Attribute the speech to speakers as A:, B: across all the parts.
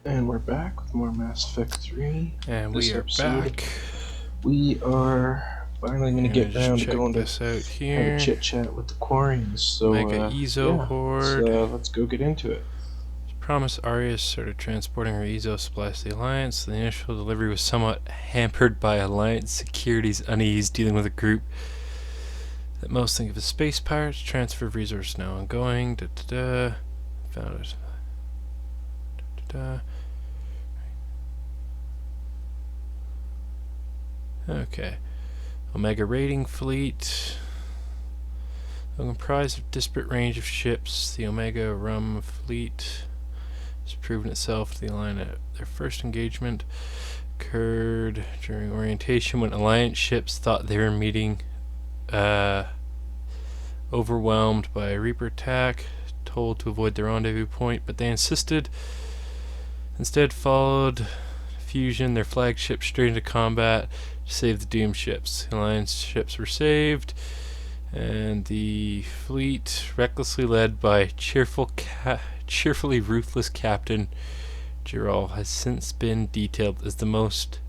A: And we're back with more Mass Effect 3.
B: And
A: This
B: we are
A: episode,
B: back.
A: We are finally going to get around to going to
B: this out
A: have a
B: here.
A: chit chat with the Quarians. So,
B: Mega Ezo Horde.
A: let's go get into it.
B: Promised Arya started transporting her Ezo supplies to the Alliance. The initial delivery was somewhat hampered by Alliance security's unease dealing with a group that most think of as space pirates. Transfer of resources now ongoing. Found it. Okay. Omega raiding fleet. Comprised of disparate range of ships, the Omega Rum fleet has proven itself to the Alliance. Their first engagement occurred during orientation when Alliance ships thought they were meeting overwhelmed by a Reaper attack, told to avoid the rendezvous point, but they instead followed Fusion, their flagship, straight into combat to save the doomed ships. The Alliance ships were saved, and the fleet, recklessly led by cheerfully ruthless Captain Giral, has since been detailed as the most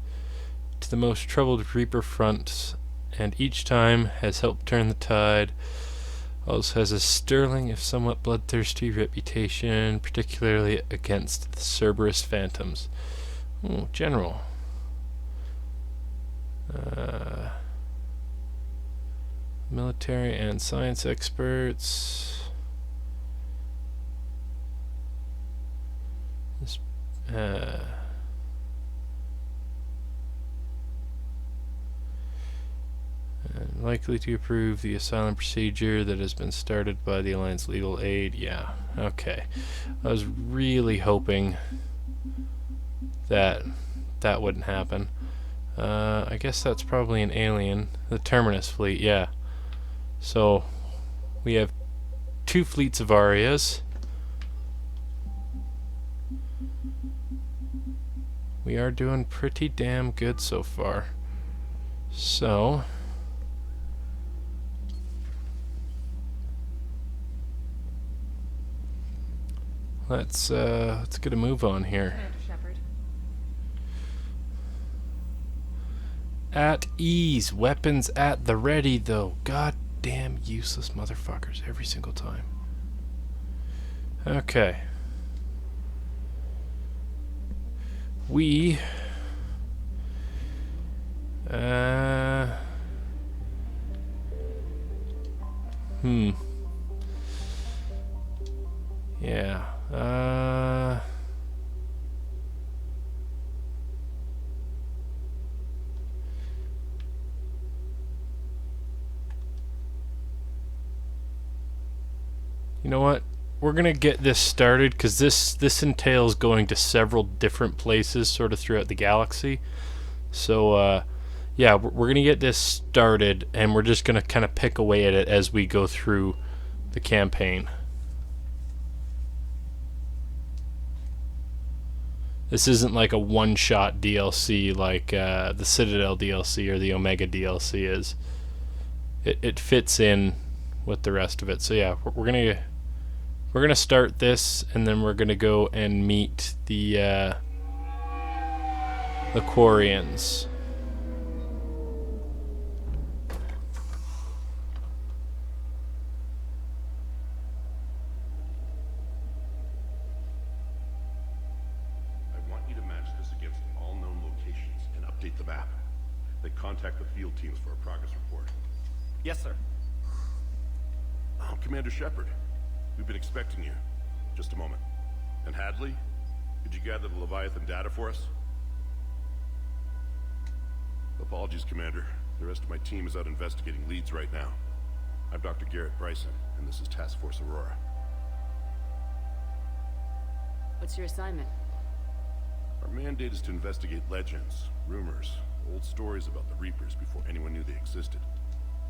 B: troubled Reaper fronts, and each time has helped turn the tide. Also has a sterling, if somewhat bloodthirsty, reputation, particularly against the Cerberus Phantoms. Oh, General. Military and science experts. This, likely to approve the asylum procedure that has been started by the Alliance Legal Aid. Yeah, okay. I was really hoping that wouldn't happen. I guess that's probably an alien. The Terminus fleet, yeah. So, we have 2 fleets of Arias. We are doing pretty damn good so far. So, let's get a move on here. At ease, weapons at the ready, though. Goddamn useless motherfuckers every single time. Okay. We yeah. You know what? We're gonna get this started because this entails going to several different places sort of throughout the galaxy. So yeah, we're gonna get this started, and we're just gonna kind of pick away at it as we go through the campaign. This isn't like a one-shot DLC like the Citadel DLC or the Omega DLC is. It fits in with the rest of it. So yeah, we're gonna start this, and then we're gonna go and meet the Quarians.
C: I want you to match this against all known locations and update the map. Then contact the field teams for a progress report.
D: Yes, sir.
C: Oh, Commander Shepard. We've been expecting you. Just a moment. And Hadley? Did you gather the Leviathan data for us? Apologies, Commander. The rest of my team is out investigating leads right now. I'm Dr. Garrett Bryson, and this is Task Force Aurora.
E: What's your assignment?
C: Our mandate is to investigate legends, rumors, old stories about the Reapers before anyone knew they existed.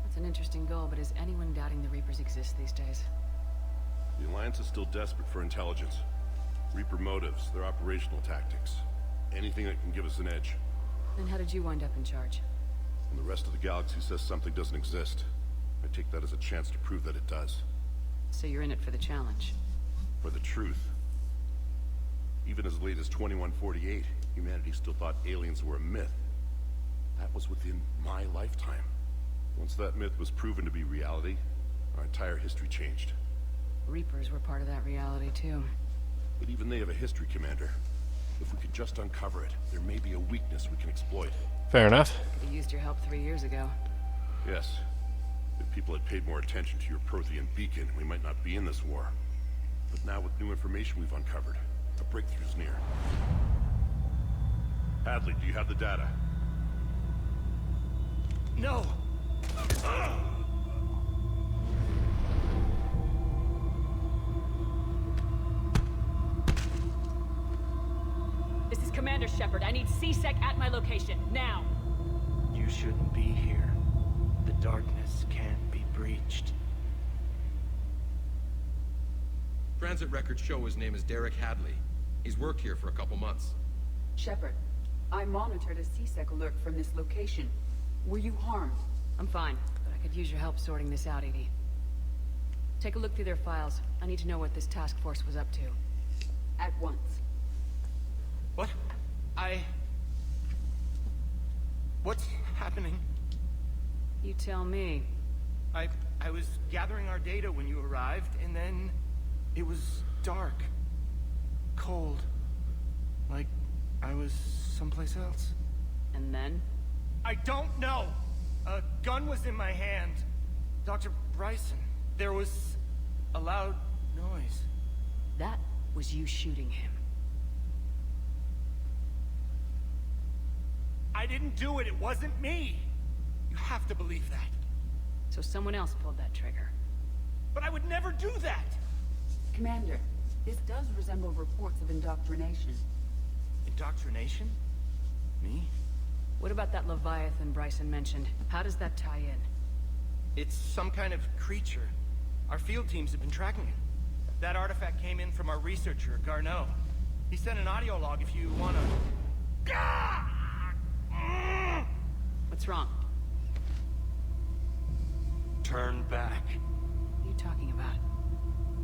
E: That's an interesting goal, but is anyone doubting the Reapers exist these days?
C: The Alliance is still desperate for intelligence. Reaper motives, their operational tactics. Anything that can give us an edge.
E: Then how did you wind up in charge?
C: When the rest of the galaxy says something doesn't exist, I take that as a chance to prove that it does.
E: So you're in it for the challenge.
C: For the truth. Even as late as 2148, humanity still thought aliens were a myth. That was within my lifetime. Once that myth was proven to be reality, our entire history changed.
E: Reapers were part of that reality, too.
C: But even they have a history, Commander. If we could just uncover it, there may be a weakness we can exploit.
B: Fair enough.
E: Could have used your help 3 years ago.
C: Yes. If people had paid more attention to your Prothean beacon, we might not be in this war. But now with new information we've uncovered, a breakthrough's near. Hadley, do you have the data?
D: No!
E: This is Commander Shepard. I need C-Sec at my location, now!
D: You shouldn't be here. The darkness can't be breached.
F: Transit records show his name is Derek Hadley. He's worked here for a couple months.
G: Shepard, I monitored a C-Sec alert from this location. Were you harmed?
E: I'm fine, but I could use your help sorting this out, Edie. Take a look through their files. I need to know what this task force was up to.
G: At once.
D: What? What's happening?
E: You tell me.
D: I was gathering our data when you arrived, and then it was dark. Cold. Like I was someplace else.
E: And then?
D: I don't know! A gun was in my hand. Dr. Bryson, there was a loud noise.
E: That was you shooting him.
D: I didn't do it, it wasn't me! You have to believe that.
E: So someone else pulled that trigger.
D: But I would never do that!
G: Commander, this does resemble reports of indoctrination.
D: Indoctrination? Me?
E: What about that Leviathan Bryson mentioned? How does that tie in?
D: It's some kind of creature. Our field teams have been tracking it. That artifact came in from our researcher, Garneau. He sent an audio log if you wanna...
E: What's wrong?
D: Turn back.
E: What are you talking about?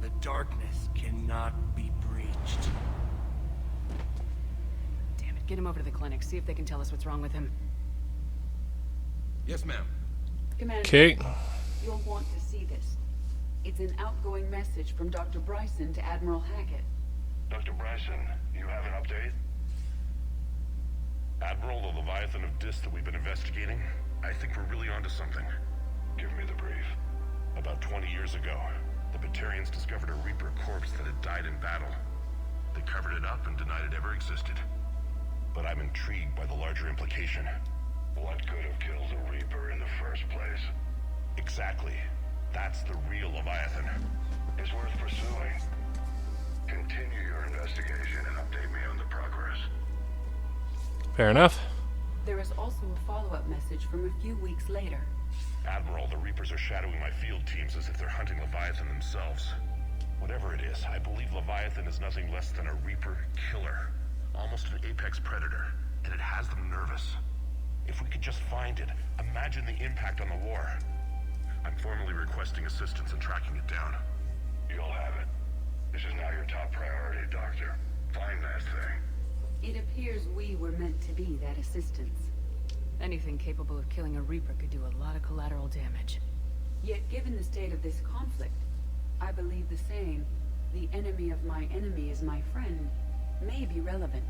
D: The darkness cannot be breached.
E: Damn it, get him over to the clinic. See if they can tell us what's wrong with him.
F: Yes, ma'am.
G: Commander,
B: Okay.
G: you'll want to see this. It's an outgoing message from Dr. Bryson to Admiral Hackett.
C: Dr. Bryson, you have an update? Admiral, the Leviathan of Dis that we've been investigating, I think we're really onto something. Give me the brief. About 20 years ago, the Batarians discovered a Reaper corpse that had died in battle. They covered it up and denied it ever existed. But I'm intrigued by the larger implication. What could have killed a Reaper in the first place? Exactly. That's the real Leviathan. It's worth pursuing. Continue your investigation and update me on the progress.
B: Fair enough.
G: There is also a follow-up message from a few weeks later.
C: Admiral, the Reapers are shadowing my field teams as if they're hunting Leviathan themselves. Whatever it is, I believe Leviathan is nothing less than a Reaper killer. Almost an apex predator. And it has them nervous. If we could just find it, imagine the impact on the war. I'm formally requesting assistance in tracking it down. You'll have it. This is now your top priority, Doctor. Find that thing.
G: It appears we were meant to be that assistance.
E: Anything capable of killing a Reaper could do a lot of collateral damage.
G: Yet given the state of this conflict, I believe the saying, "The enemy of my enemy is my friend," may be relevant.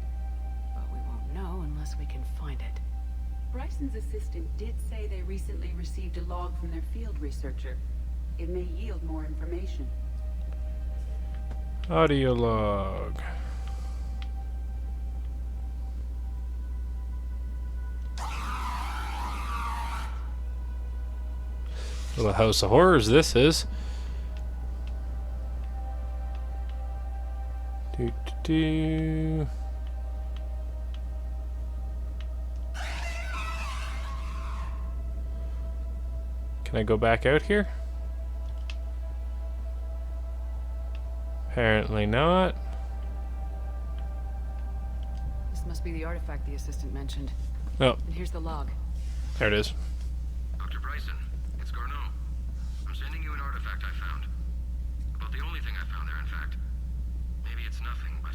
E: But we won't know unless we can find it.
G: Bryson's assistant did say they recently received a log from their field researcher. It may yield more information.
B: Audio log. Little house of horrors this is. Do. Can I go back out here? Apparently not.
E: This must be the artifact the assistant mentioned.
B: Oh,
E: And here's the log.
B: there it is.
H: Dr. Bryson, it's Garneau. I'm sending you an artifact I found. About the only thing I found there, in fact. Maybe it's nothing, but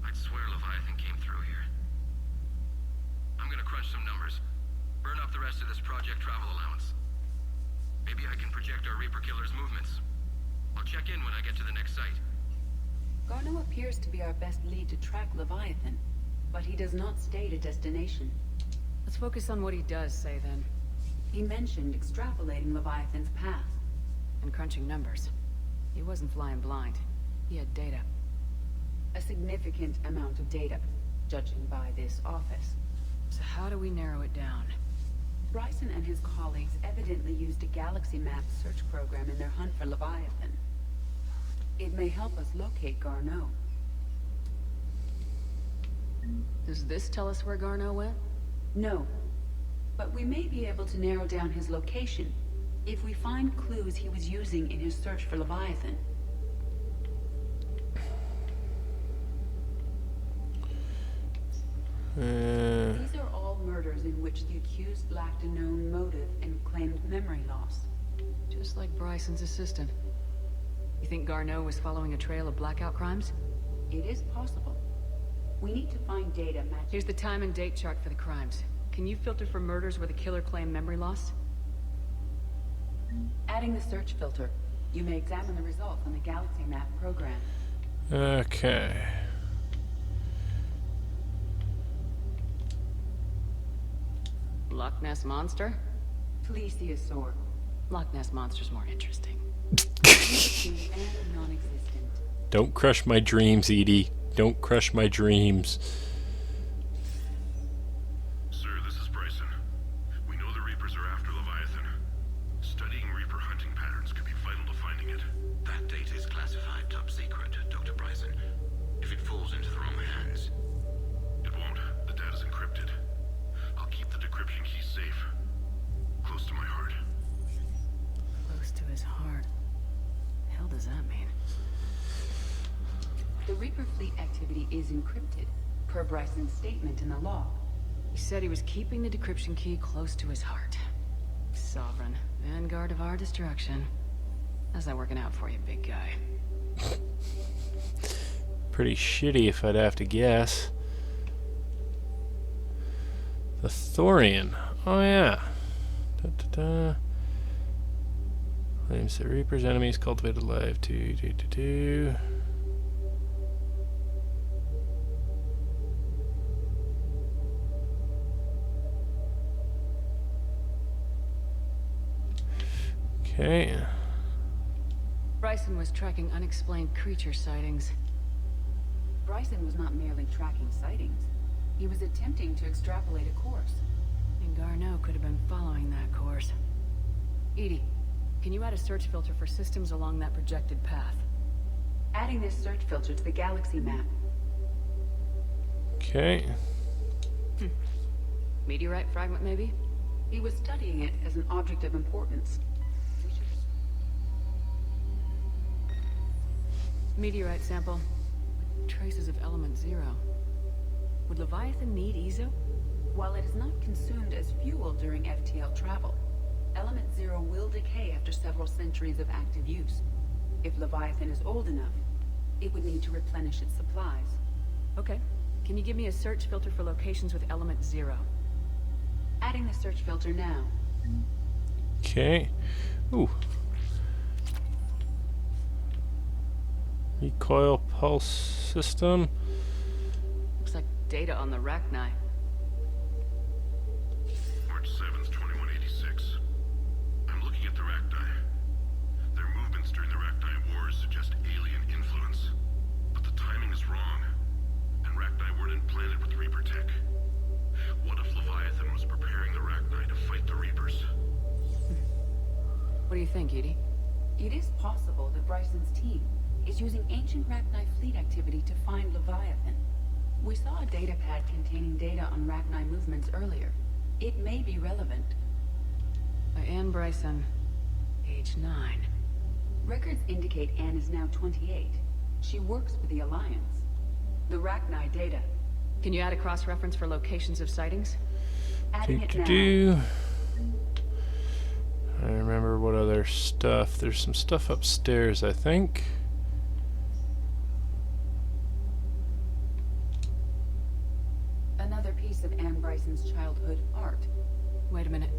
H: I'd swear Leviathan came through here. I'm gonna crunch some numbers. Burn up the rest of this project travel allowance. Maybe I can project our Reaper Killer's movements. I'll check in when I get to the next site.
G: Garneau appears to be our best lead to track Leviathan, but he does not state a destination.
E: Let's focus on what he does say then.
G: He mentioned extrapolating Leviathan's path.
E: And crunching numbers. He wasn't flying blind. He had data.
G: A significant amount of data, judging by this office.
E: So how do we narrow it down?
G: Bryson and his colleagues evidently used a galaxy map search program in their hunt for Leviathan. It may help us locate Garneau.
E: Does this tell us where Garneau went?
G: No, but we may be able to narrow down his location if we find clues he was using in his search for Leviathan. These are all murders in which the accused lacked a known motive and claimed memory loss.
E: Just like Bryson's assistant. You think Garneau was following a trail of blackout crimes?
G: It is possible. We need to find data matching.
E: Here's the time and date chart for the crimes. Can you filter for murders where the killer claimed memory loss?
G: Adding the search filter, you may examine the results on the galaxy map program.
B: Okay.
E: Loch Ness Monster?
G: Plesiosaur.
E: Loch Ness Monster's more interesting.
G: And non-existent.
B: Don't crush my dreams, Edie. Don't crush my dreams.
C: Sir, this is Bryson. We know the Reapers are after Leviathan. Studying Reaper hunting patterns could be vital to finding it.
H: That data is classified top secret, Dr. Bryson. If it falls into the wrong hands.
C: It won't. The data's encrypted. I'll keep the decryption key safe. Close to my heart.
E: Close to his heart. The hell does that mean?
G: The Reaper fleet activity is encrypted, per Bryson's statement in the log.
E: He said he was keeping the decryption key close to his heart. Sovereign, vanguard of our destruction. How's that working out for you, big guy?
B: Pretty shitty if I'd have to guess. The Thorian. Oh yeah. Da-da-da. Claims that Reaper's enemies cultivated alive. Do. Okay.
E: Bryson was tracking unexplained creature sightings.
G: Bryson was not merely tracking sightings. He was attempting to extrapolate a course.
E: And Garneau could have been following that course. Edie, can you add a search filter for systems along that projected path?
G: Adding this search filter to the galaxy map.
B: Okay.
E: Meteorite fragment, maybe?
G: He was studying it as an object of importance.
E: Meteorite sample. With traces of element 0. Would Leviathan need Ezo?
G: While it is not consumed as fuel during FTL travel, element 0 will decay after several centuries of active use. If Leviathan is old enough, it would need to replenish its supplies.
E: Okay. Can you give me a search filter for locations with element 0?
G: Adding the search filter now.
B: Okay. Ooh. Recoil pulse system.
E: Looks like data on the Rachni.
C: March 7th, 2186. I'm looking at the Rachni. Their movements during the Rachni Wars suggest alien influence. But the timing is wrong. And Rachni weren't implanted with Reaper tech. What if Leviathan was preparing the Rachni to fight the Reapers?
E: What do you think, Edie?
G: It is possible that Bryson's team is using ancient Rachni fleet activity to find Leviathan. We saw a data pad containing data on Rachni movements earlier. It may be relevant.
E: By Anne Bryson, age 9.
G: Records indicate Anne is now 28. She works for the Alliance. The Rachni data.
E: Can you add a cross-reference for locations of sightings?
G: Adding it now.
B: I remember what other stuff. There's some stuff upstairs, I think.
G: piece of Anne Bryson's childhood art.
E: Wait a minute.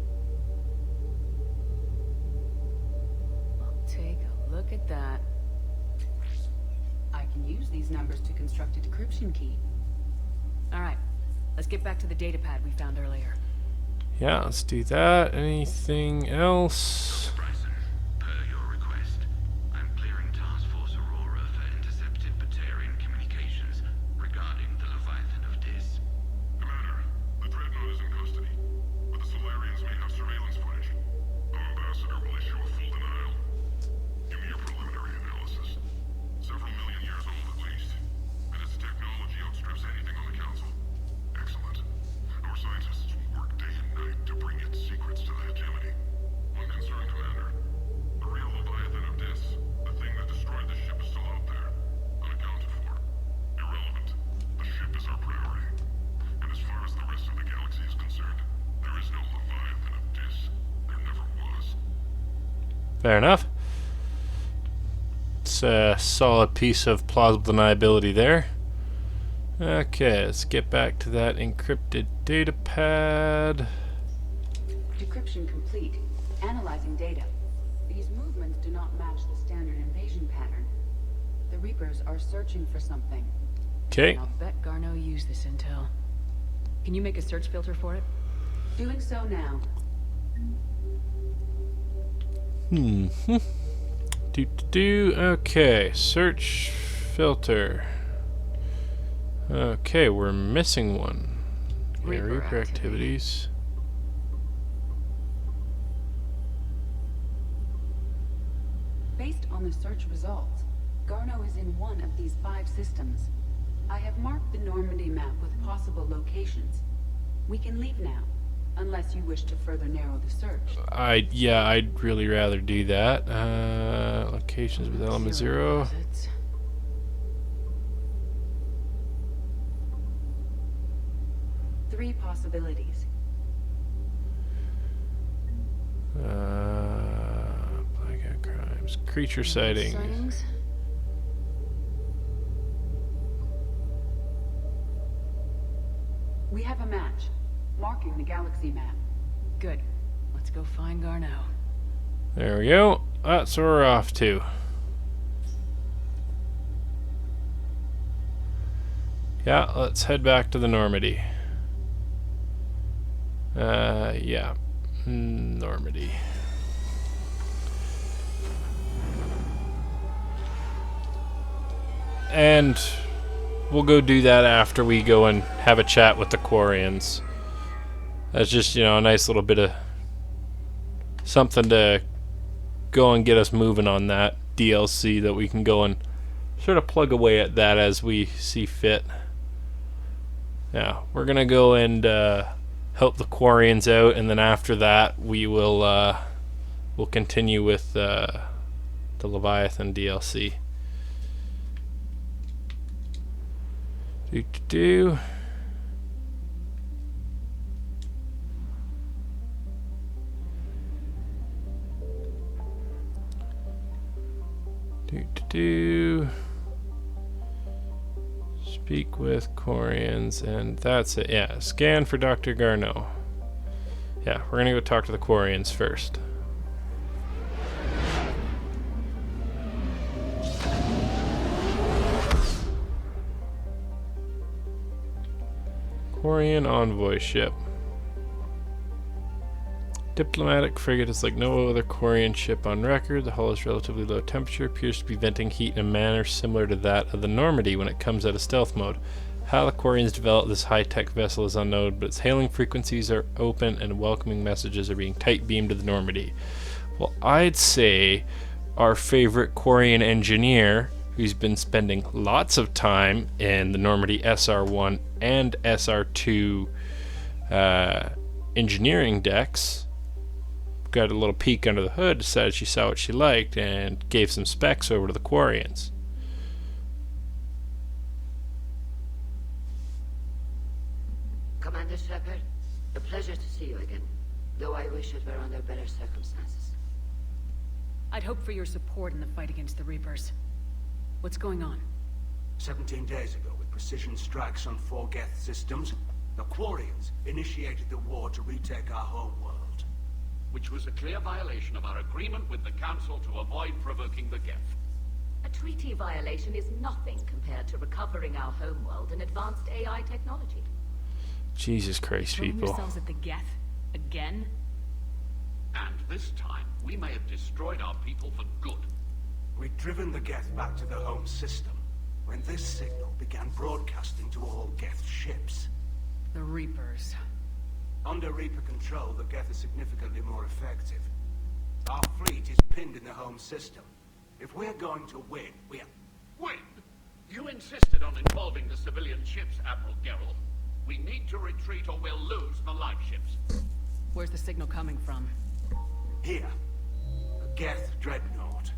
E: I'll take a look at that.
G: I can use these numbers to construct a decryption key.
E: Alright, let's get back to the data pad we found earlier.
B: Yeah, let's do that. Anything else?
H: Bryson, per your request, I'm clearing Task Force Aurora for intercepted Batarian communications regarding the Leviathan of Dis.
C: Commander, the Dreadnoght is in custody, but the Solarians may have surveillance footage. Our ambassador will issue a full denial. Give me your preliminary analysis. Several million years old at least, and its technology outstrips anything on the Council. Excellent. Our scientists will work day and night to bring its secrets to the hegemony. One concern, Commander. The real Leviathan of Dis, the thing that destroyed the ship, is still out there, unaccounted for. Irrelevant. The ship is our priority. And as far as the rest of the galaxy is concerned, there is no Leviathan of Dis. There never was.
B: Fair enough. It's a solid piece of plausible deniability there. Okay, let's get back to that encrypted data pad.
G: Decryption complete. Analyzing data. These movements do not match the standard invasion pattern. The Reapers are searching for something.
B: Okay.
E: I'll bet Garneau used this intel. Can you make a search filter for it?
G: Doing so now.
B: Okay, search filter. Okay, we're missing one. Yeah,
E: Reaper
B: Reaper
E: activity.
B: activities.
G: Based on the search results, Garneau is in one of these 5 systems. I have marked the Normandy map with possible locations. We can leave now, unless you wish to further narrow the search.
B: I'd really rather do that. Locations with element 0.
E: Deposits.
G: 3 possibilities.
B: Blackout crimes. Creature sighting.
E: Sightings?
G: We have a match, marking the galaxy map.
E: Good. Let's go find Garneau.
B: There we go. That's where we're off to. Yeah, let's head back to the Normandy. Yeah. Normandy. And we'll go do that after we go and have a chat with the Quarians. That's just, a nice little bit of something to go and get us moving on that DLC, that we can go and sort of plug away at that as we see fit. Yeah, we're gonna go and help the Quarians out, and then after that we will we'll continue with the Leviathan DLC. Do. Speak with Quarians, and that's it. Yeah, scan for Dr. Garneau. Yeah, we're gonna go talk to the Quarians first. Quarian envoy ship. Diplomatic frigate is like no other Quarian ship on record. The hull is relatively low temperature, appears to be venting heat in a manner similar to that of the Normandy when it comes out of stealth mode. How the Quarians developed this high-tech vessel is unknown, but its hailing frequencies are open and welcoming messages are being tight-beamed to the Normandy. Well, I'd say our favorite Quarian engineer, who's been spending lots of time in the Normandy SR1 and SR2 engineering decks, got a little peek under the hood, decided she saw what she liked, and gave some specs over to the Quarians.
I: Commander Shepard, a pleasure to see you again, though I wish it were under better circumstances.
E: I'd hope for your support in the fight against the Reapers. What's going on?
J: 17 days ago, with precision strikes on 4 Geth systems, The Quarians initiated the war to retake our homeworld.
K: Which was a clear violation of our agreement with the Council to avoid provoking the Geth.
L: A treaty violation is nothing compared to recovering our homeworld and advanced AI technology.
B: Jesus Christ,
E: Throwing
B: people.
E: yourselves at the Geth again?
K: And this time, we may have destroyed our people for good.
J: We'd driven the Geth back to the home system when this signal began broadcasting to all Geth ships.
E: The Reapers.
J: Under Reaper control, the Geth are significantly more effective. Our fleet is pinned in the home system. If we're going to win,
K: Win? You insisted on involving the civilian ships, Admiral Gerrel. We need to retreat or we'll lose the live ships.
E: Where's the signal coming from?
J: Here. A Geth Dreadnoght.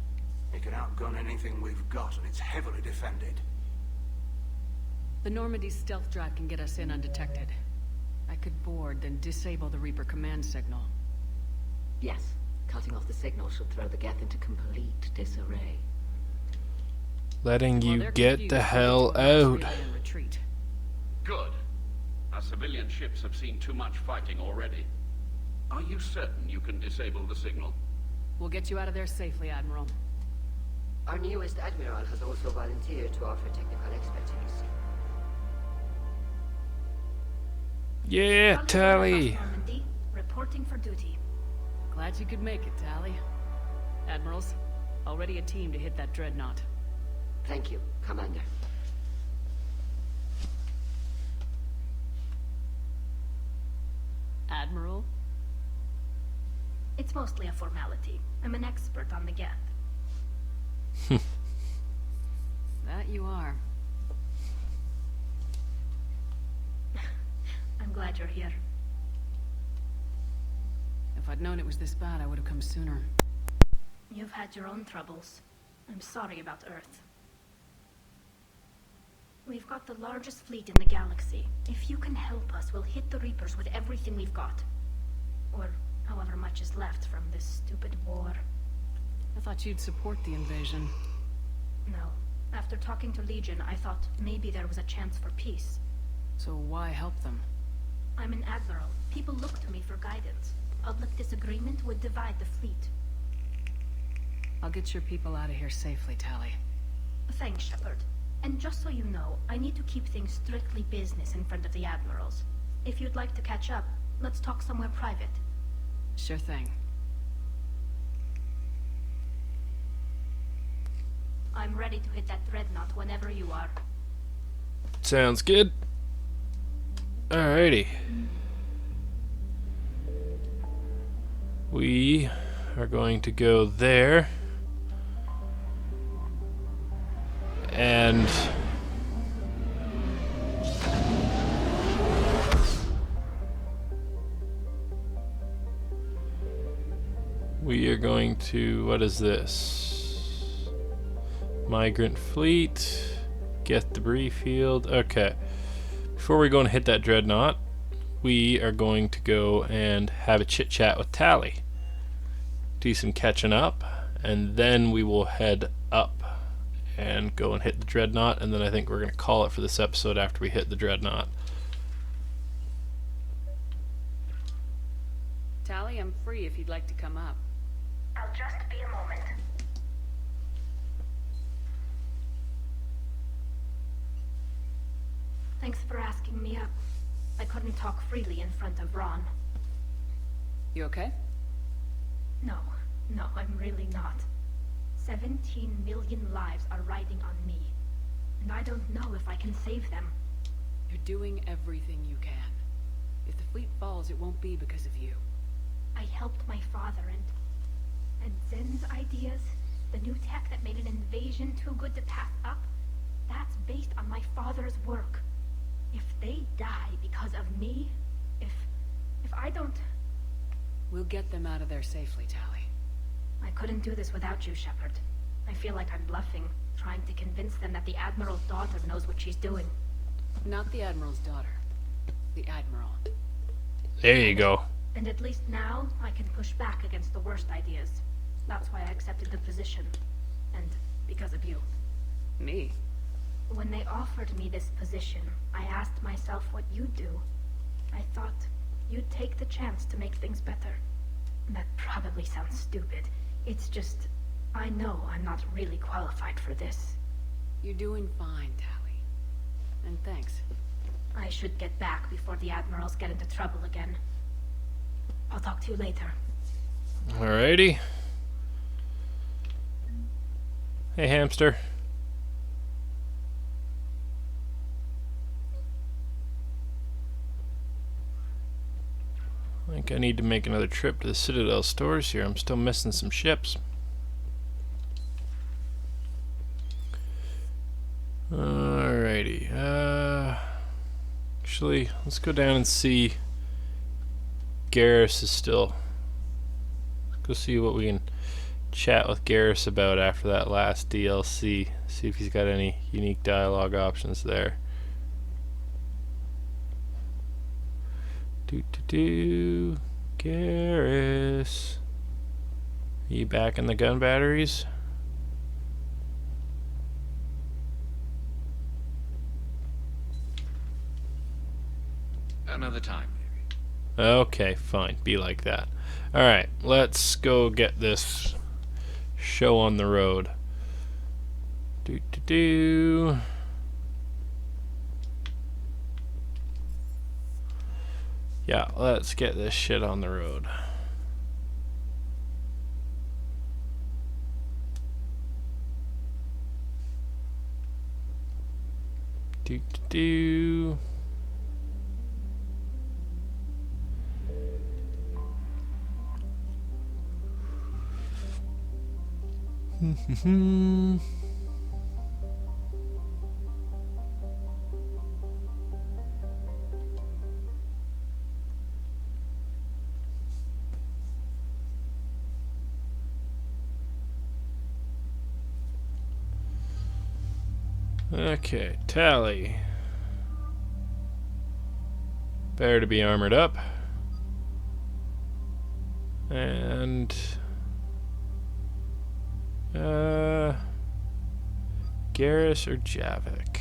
J: It can outgun anything we've got, and it's heavily defended.
E: The Normandy's stealth drive can get us in undetected. I could board, then disable the Reaper command signal.
L: Yes, cutting off the signal should throw the Geth into complete disarray.
B: Letting
E: While
B: you
E: they're
B: get
E: confused,
B: the
E: we
B: hell
E: get to a
B: out.
E: relay and retreat.
K: Good. Our civilian ships have seen too much fighting already. Are you certain you can disable the signal?
E: We'll get you out of there safely, Admiral.
I: Our newest admiral has also volunteered to offer technical expertise.
B: Yeah, Tally.
M: Reporting for duty.
E: Glad you could make it, Tally. Admirals, already a team to hit that Dreadnought.
I: Thank you, Commander.
E: Admiral?
M: It's mostly a formality. I'm an expert on the Geth.
E: That you are.
M: I'm glad you're here.
E: If I'd known it was this bad, I would have come sooner.
M: You've had your own troubles. I'm sorry about Earth. We've got the largest fleet in the galaxy. If you can help us, we'll hit the Reapers with everything we've got. Or however much is left from this stupid war.
E: I thought you'd support the invasion.
M: No. After talking to Legion, I thought maybe there was a chance for peace.
E: So why help them?
M: I'm an admiral. People look to me for guidance. Public disagreement would divide the fleet.
E: I'll get your people out of here safely, Tally.
M: Thanks, Shepard. And just so you know, I need to keep things strictly business in front of the admirals. If you'd like to catch up, let's talk somewhere private.
E: Sure thing.
M: I'm ready to hit that Dreadnought whenever you are.
B: Sounds good. Alrighty. We are going to go there. And we are going to, what is this? Migrant fleet, Geth debris field. Okay. Before we go and hit that Dreadnought, we are going to go and have a chit chat with Tally. Do some catching up, and then we will head up and go and hit the Dreadnought, and then I think we're going to call it for this episode after we hit the Dreadnought.
E: Tally, I'm free if you'd like to come up.
M: I'll just be a moment. Thanks for asking me up. I couldn't talk freely in front of Ron.
E: You okay?
M: No, I'm really not. 17 million lives are riding on me. And I don't know if I can save them.
E: You're doing everything you can. If the fleet falls, it won't be because of you.
M: I helped my father and Zen's ideas, the new tech that made an invasion too good to pass up, that's based on my father's work. If they die because of me, if I don't...
E: We'll get them out of there safely, Tally.
M: I couldn't do this without you, Shepard. I feel like I'm bluffing, trying to convince them that the Admiral's daughter knows what she's doing.
E: Not the Admiral's daughter. The Admiral.
B: There you go.
M: And at least now, I can push back against the worst ideas. That's why I accepted the position. And because of you.
E: Me?
M: When they offered me this position, I asked myself what you'd do. I thought you'd take the chance to make things better. That probably sounds stupid. It's just, I know I'm not really qualified for this.
E: You're doing fine, Tally. And thanks.
M: I should get back before the admirals get into trouble again. I'll talk to you later.
B: Alrighty. Hey, hamster. I think I need to make another trip to the Citadel stores here. I'm still missing some ships. Alrighty. Actually, let's go down and see. Garrus is still. Let's go see what we can chat with Garrus about after that last DLC. See if he's got any unique dialogue options there. Garrus. Are you back in the gun batteries?
K: Another time, maybe.
B: Okay, fine. Be like that. Alright, let's go get this show on the road. Yeah, let's get this shit on the road. Okay, Tally. Better to be armored up. And Garrus or Javik?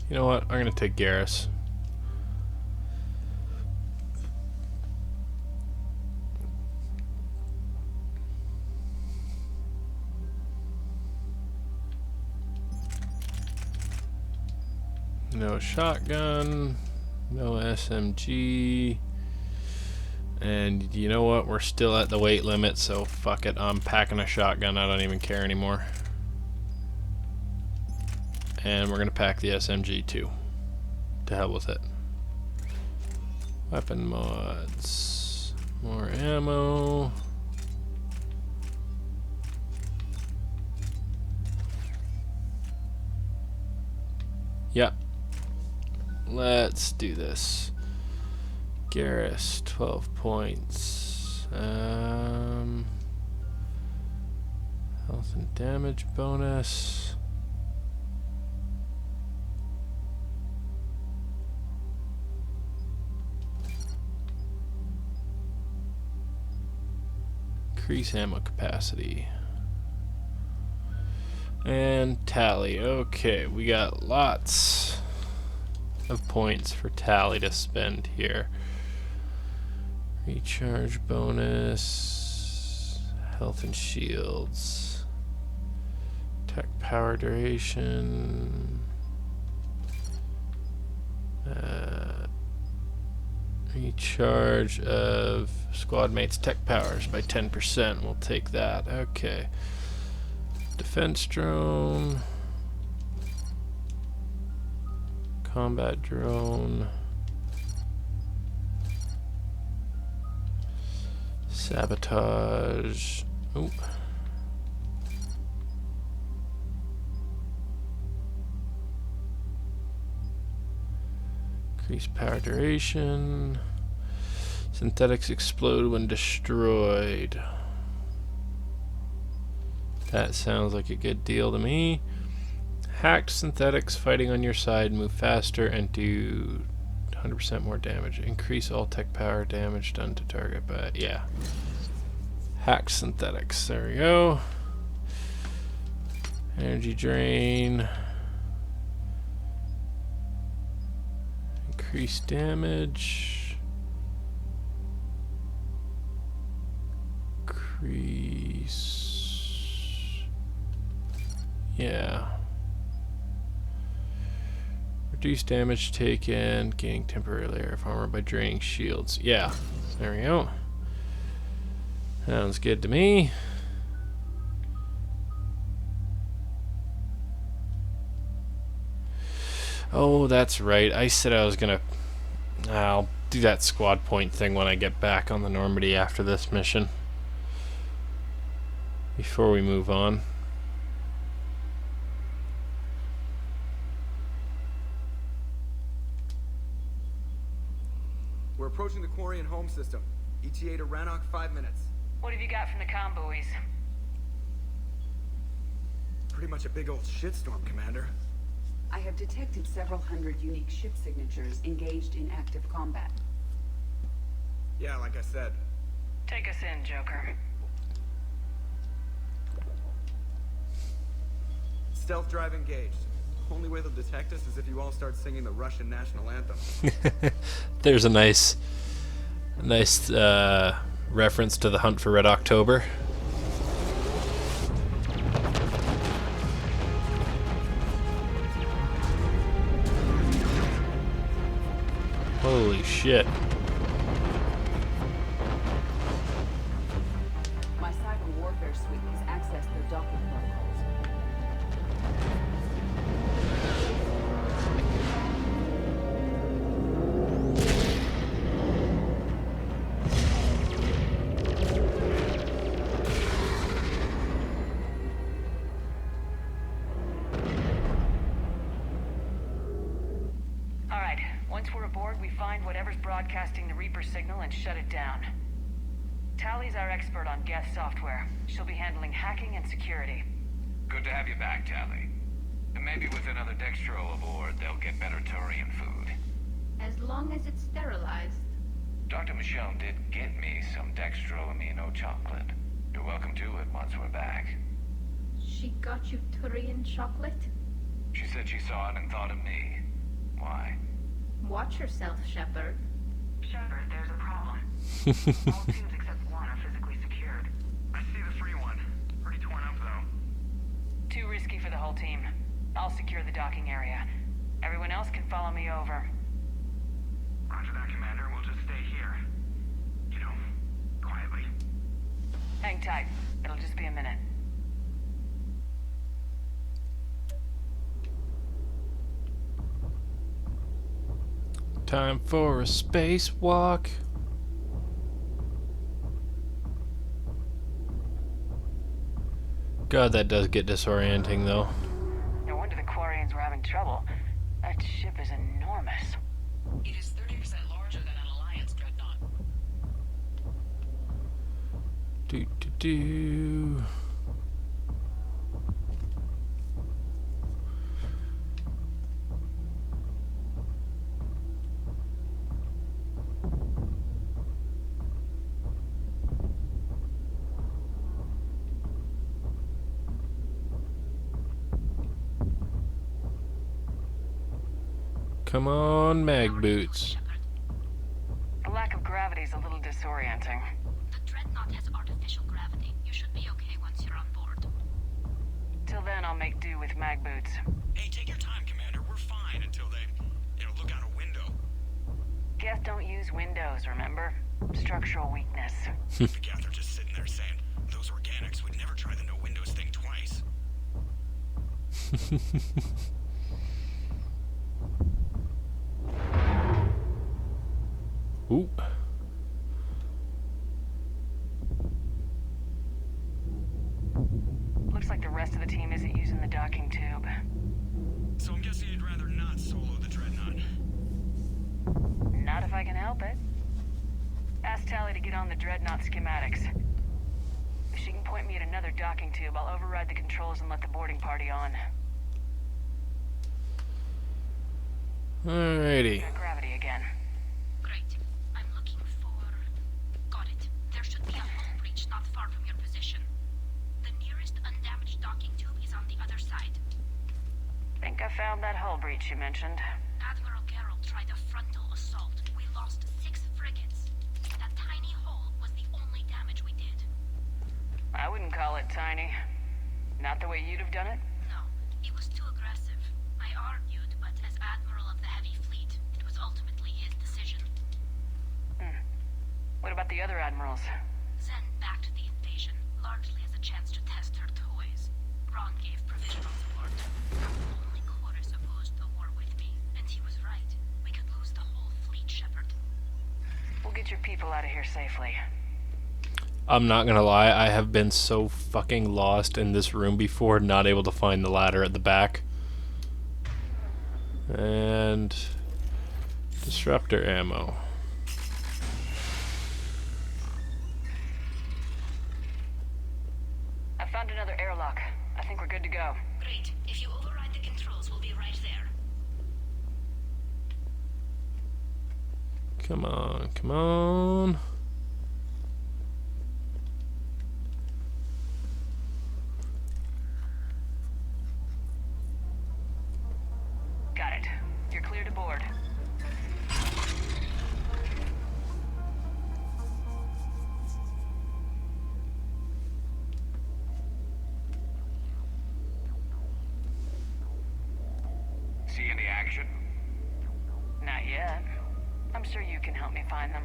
B: You know what? I'm gonna take Garrus. No shotgun, no SMG, and you know what? We're still at the weight limit, so fuck it. I'm packing a shotgun. I don't even care anymore. And we're gonna pack the SMG too. To hell with it. Weapon mods. More ammo. Yep. Let's do this. Garrus, 12 points. Health and damage bonus. Increase ammo capacity. And Tally. Okay, we got lots of points for Tally to spend here. Recharge bonus, health and shields, tech power duration, recharge of squad mates' tech powers by 10%. We'll take that. Okay. Defense drone. Combat drone. Sabotage. Oop. Increase power duration. Synthetics explode when destroyed. That sounds like a good deal to me. Hacked synthetics fighting on your side move faster and do 100% more damage. Increase all tech power damage done to target, but yeah. Hack synthetics. There we go. Energy drain. Increase damage. Increase. Yeah. Reduce damage taken, gaining temporary layer of armor by draining shields. Yeah. There we go. Sounds good to me. Oh, that's right. I said I was gonna... I'll do that squad point thing when I get back on the Normandy after this mission. Before we move on.
F: We're approaching the Quarian home system. ETA to Rannoch, 5 minutes.
E: What have you got from the comm buoys?
F: Pretty much a big old shitstorm, Commander.
G: I have detected several hundred unique ship signatures engaged in active combat.
F: Yeah, like I said.
E: Take us in, Joker.
F: Stealth drive engaged. Only way they'll detect us is if you all start singing the Russian national anthem.
B: There's a nice reference to the Hunt for Red October. Holy shit.
G: My cyber warfare suite has accessed their docking protocols.
E: Broadcasting the Reaper signal and shut it down. Tally's our expert on Geth software. She'll be handling hacking and security.
N: Good to have you back, Tally. And maybe with another Dextro aboard, they'll get better Turian food.
M: As long as it's sterilized.
N: Dr. Michonne did get me some Dextro amino chocolate. You're welcome to it once we're back.
M: She got you Turian chocolate?
N: She said she saw it and thought of me. Why?
M: Watch yourself, Shepard.
E: Shepard, there's a problem. All tubes except one are physically secured.
K: I see the free one. Pretty torn up, though.
E: Too risky for the whole team. I'll secure the docking area. Everyone else can follow me over.
K: Roger that, Commander. We'll just stay here. You know, quietly.
E: Hang tight. It'll just be a minute.
B: Time for a spacewalk. God, that does get disorienting, though.
E: No wonder the Quarians were having trouble. That ship is enormous.
G: It is 30% larger than an Alliance Dreadnought.
B: Do. Come on, mag boots.
E: The lack of gravity is a little disorienting.
M: The Dreadnought has artificial gravity. You should be okay once you're on board.
E: Till then, I'll make do with mag boots.
K: Hey, take your time, Commander. We're fine until they, look out a window.
E: Geth don't use windows, remember? Structural weakness.
K: The Geth are just sitting there saying, those organics would never try the no windows thing twice.
B: Ooh.
E: Looks like the rest of the team isn't using the docking tube.
K: So I'm guessing you'd rather not solo the Dreadnought.
E: Not if I can help it. Ask Tally to get on the Dreadnought schematics. If she can point me at another docking tube, I'll override the controls and let the boarding party on.
B: Alrighty.
E: Gravity again.
M: Great. I'm looking for... Got it. There should be a hull breach not far far from your position. The nearest undamaged docking tube is on the other side.
E: Think I found that hull breach you mentioned.
M: Admiral Geralt tried a frontal assault. We lost 6 frigates. That tiny hole was the only damage we did.
E: I wouldn't call it tiny. Not the way you'd have done it?
M: No, it was too aggressive. I argued, but as Admiral of the Heavy Fleet, it was ultimately his decision.
E: What about the other admirals?
M: Zen backed the invasion, largely as a chance to test her toys. Ron gave provisional support. Only Chorus opposed the war with me, and he was right. We could lose the whole fleet, Shepard.
E: We'll get your people out of here safely.
B: I'm not gonna lie, I have been so fucking lost in this room before, not able to find the ladder at the back. And disruptor ammo.
E: I found another airlock. I think we're good to go.
M: Great. If you override the controls, we'll be right there.
B: Come on, come on.
E: Got it. You're clear to board.
N: See any action?
E: Not yet. I'm sure you can help me find them.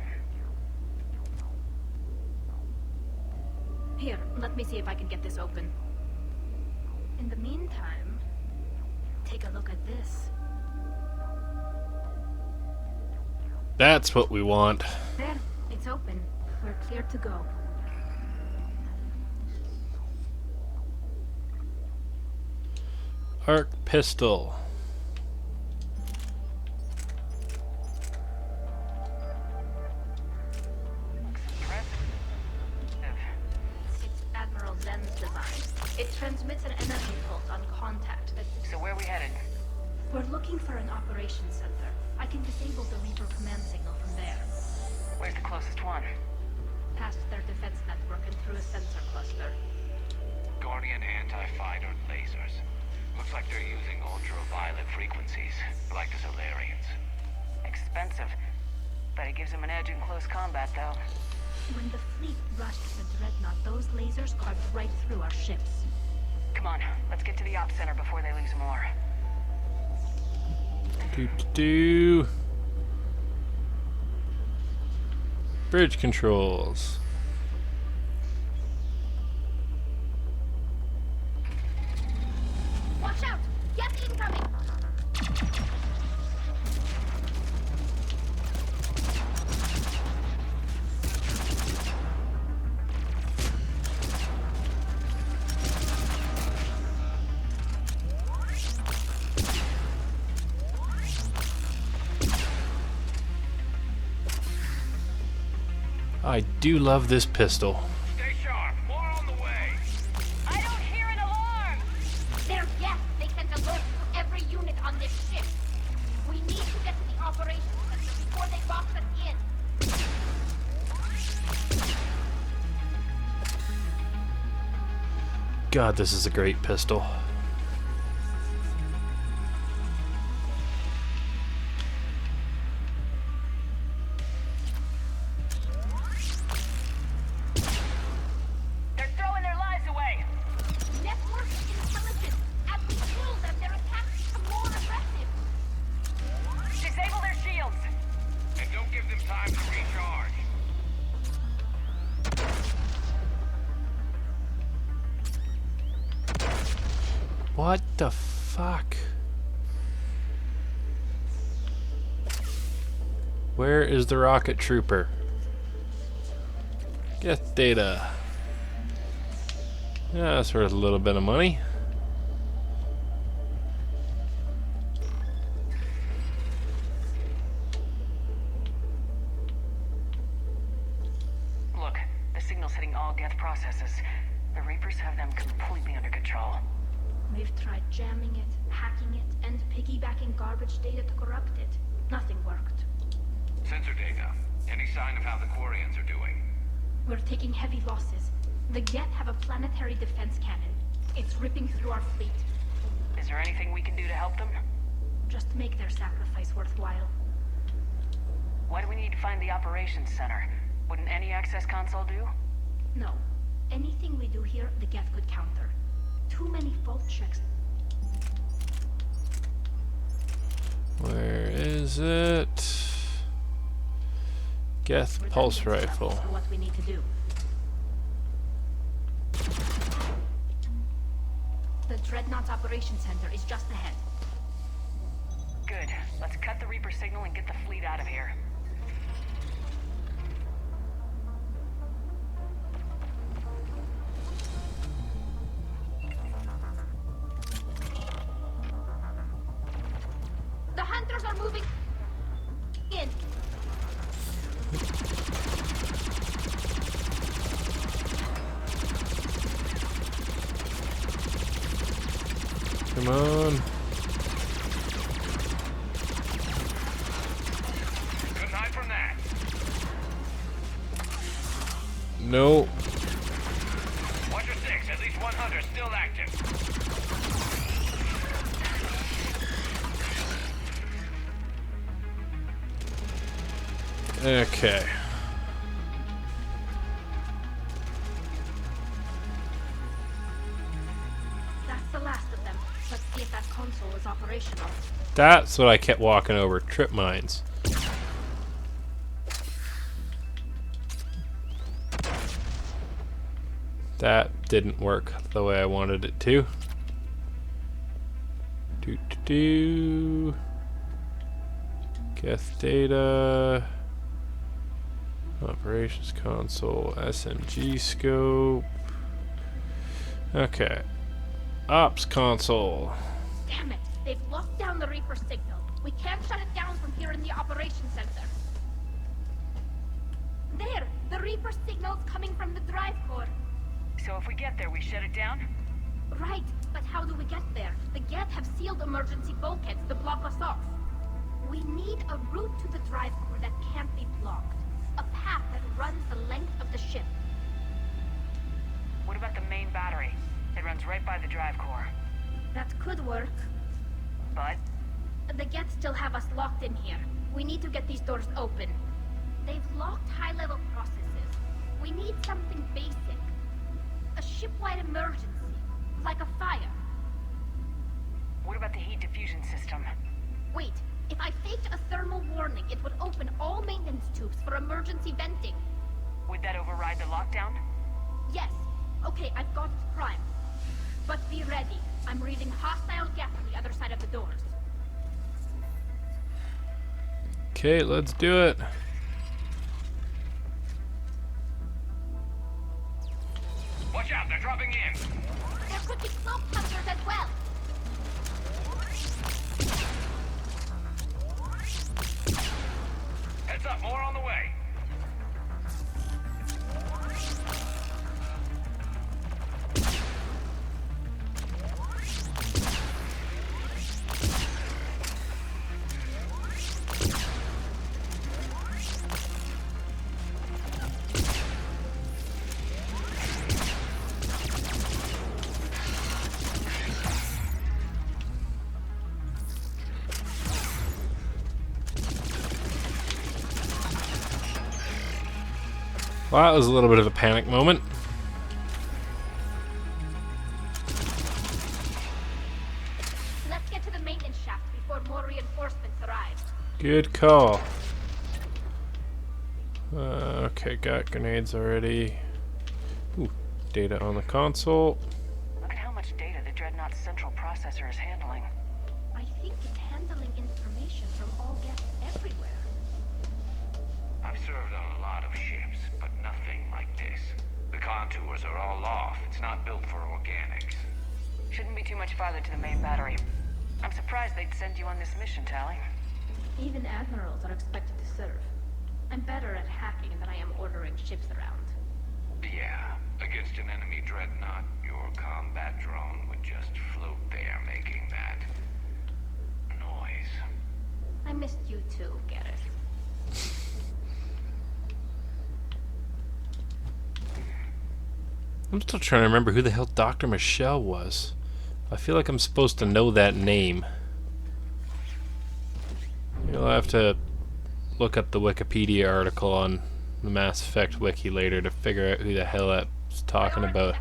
M: Here, let me see if I can get this open. In the meantime, take a look at this.
B: That's what we want.
M: There, it's open. We're clear to go.
B: Arc pistol.
M: It's Admiral Zen's design. It transmits an energy pulse on contact.
E: So where are we headed?
M: We're looking for an operations center. I can disable the Reaper command signal from there.
E: Where's the closest one?
M: Past their defense network and through a sensor cluster.
N: Guardian anti-fighter lasers. Looks like they're using ultraviolet frequencies, like the Solarians.
E: Expensive. But it gives them an edge in close combat, though.
M: When the fleet rushed the Dreadnoght, those lasers carved right through our ships.
E: Come on, let's get to the op center before they lose more.
B: Bridge controls.
M: Watch out! Geth incoming!
B: I do love this pistol.
N: Stay sharp. More on the way.
M: I don't hear an alarm! They're Geth. They sent alerts to every unit on this ship. We need to get to the operations center before they box us in.
B: God, this is a great pistol.
E: They're throwing their lives away!
M: Network intelligence. As we kill them, their attacks become more aggressive.
E: Disable their shields!
N: And don't give them time to recharge.
B: What the fuck? Where is the rocket trooper? Geth data. Yeah, that's worth a little bit of money.
E: Look, the signal's hitting all Geth processes. The Reapers have them completely under control.
M: We've tried jamming it, hacking it, and piggybacking garbage data to corrupt it. Nothing worked.
N: Sensor data. Any sign of how the Quarians are doing?
M: We're taking heavy losses. The Geth have a planetary defense cannon. It's ripping through our fleet.
E: Is there anything we can do to help them?
M: Just make their sacrifice worthwhile.
E: Why do we need to find the operations center? Wouldn't any access console do?
M: No. Anything we do here, the Geth could counter. Too many fault checks.
B: Where is it? Geth pulse rifle.
M: For what we need to do. The Dreadnought's operations center is just ahead.
E: Good. Let's cut the Reaper signal and get the fleet out of here.
M: The hunters are moving in.
B: Come on.
N: Couldn't hide from that.
B: No.
N: Watch your six. At least one hunter still active.
B: Okay.
M: That's the last of them. Let's see if that console is operational.
B: That's what I kept walking over. Trip mines. That didn't work the way I wanted it to. Geth data. Operations console. SMG scope. Okay. Ops console.
M: Damn it! They've locked down the Reaper signal. We can't shut it down from here in the operations center. There! The Reaper signal's coming from the drive core.
E: So if we get there, we shut it down?
M: Right, but how do we get there? The Geth have sealed emergency bulkheads to block us off. We need a route to the drive core that can't be blocked. A path that runs the length of the ship.
E: What about the main battery? It runs right by the drive core.
M: That could work.
E: But?
M: The Geth still have us locked in here. We need to get these doors open. They've locked high-level processes. We need something basic. A ship-wide emergency. Like a fire.
E: What about the heat diffusion system?
M: Wait, if I faked a thermal warning, it would open all maintenance tubes for emergency venting.
E: Would that override the lockdown?
M: Yes. Okay, I've got it primed. But be ready. I'm reading hostile Geth on the other side of the doors.
B: Okay, let's do it.
N: Watch out, they're dropping in.
M: There could be smoke clusters as well.
N: Heads up, more on the way.
B: Well, that was a little bit of a panic moment.
M: Let's get to the maintenance shaft before more reinforcements arrive.
B: Good call. Okay, got grenades already. Ooh, data on the console.
E: Look at how much data the Dreadnought's central processor is handling.
M: I think it's handling information from all Geth everywhere.
N: I've served on a lot of ships, but nothing like this. The contours are all off. It's not built for organics.
E: Shouldn't be too much farther to the main battery. I'm surprised they'd send you on this mission, Tally.
M: Even admirals are expected to serve. I'm better at hacking than I am ordering ships around.
N: Yeah, against an enemy dreadnought, your combat drone would just float there making that noise.
M: I missed you too, Gareth.
B: I'm still trying to remember who the hell Dr. Michelle was. I feel like I'm supposed to know that name. You'll have to look up the Wikipedia article on the Mass Effect wiki later to figure out who the hell that's talking about.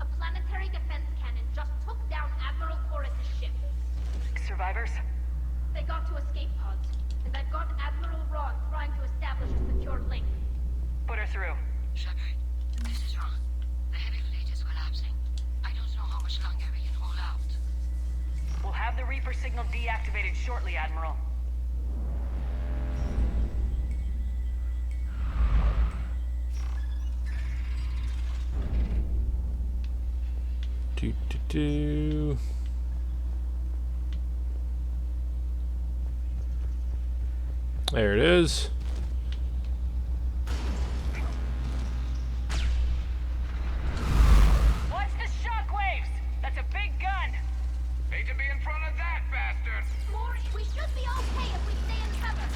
M: A planetary defense cannon just took down Admiral Corus's ship.
E: Survivors?
M: They got to escape pods, and I've got Admiral Ron trying to establish a secure link.
E: Put her through.
I: Shepard, this is Ron. The heavy fleet is collapsing. I don't know how much longer we can hold out.
E: We'll have the Reaper signal deactivated shortly, Admiral.
B: Do. There it is.
E: Watch the shockwaves! That's a big gun!
N: Hate to be in front of that bastard!
M: More, we should be okay if we stay in cover.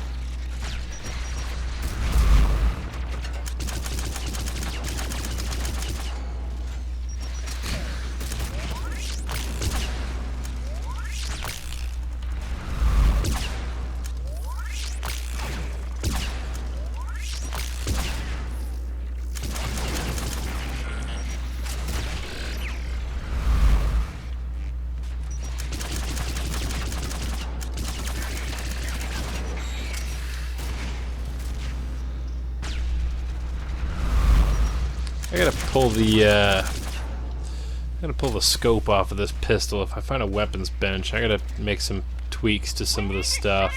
B: I gotta pull the scope off of this pistol. If I find a weapons bench, I gotta make some tweaks to some of the stuff.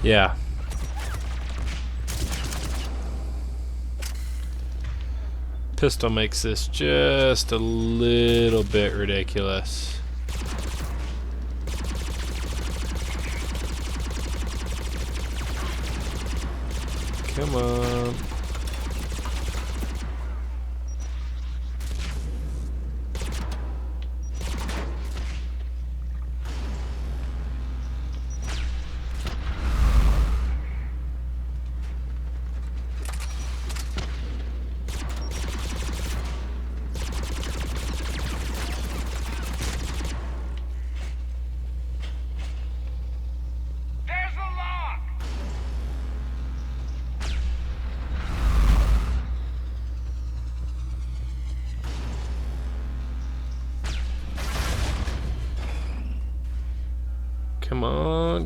B: Yeah. Pistol makes this just a little bit ridiculous. Come on.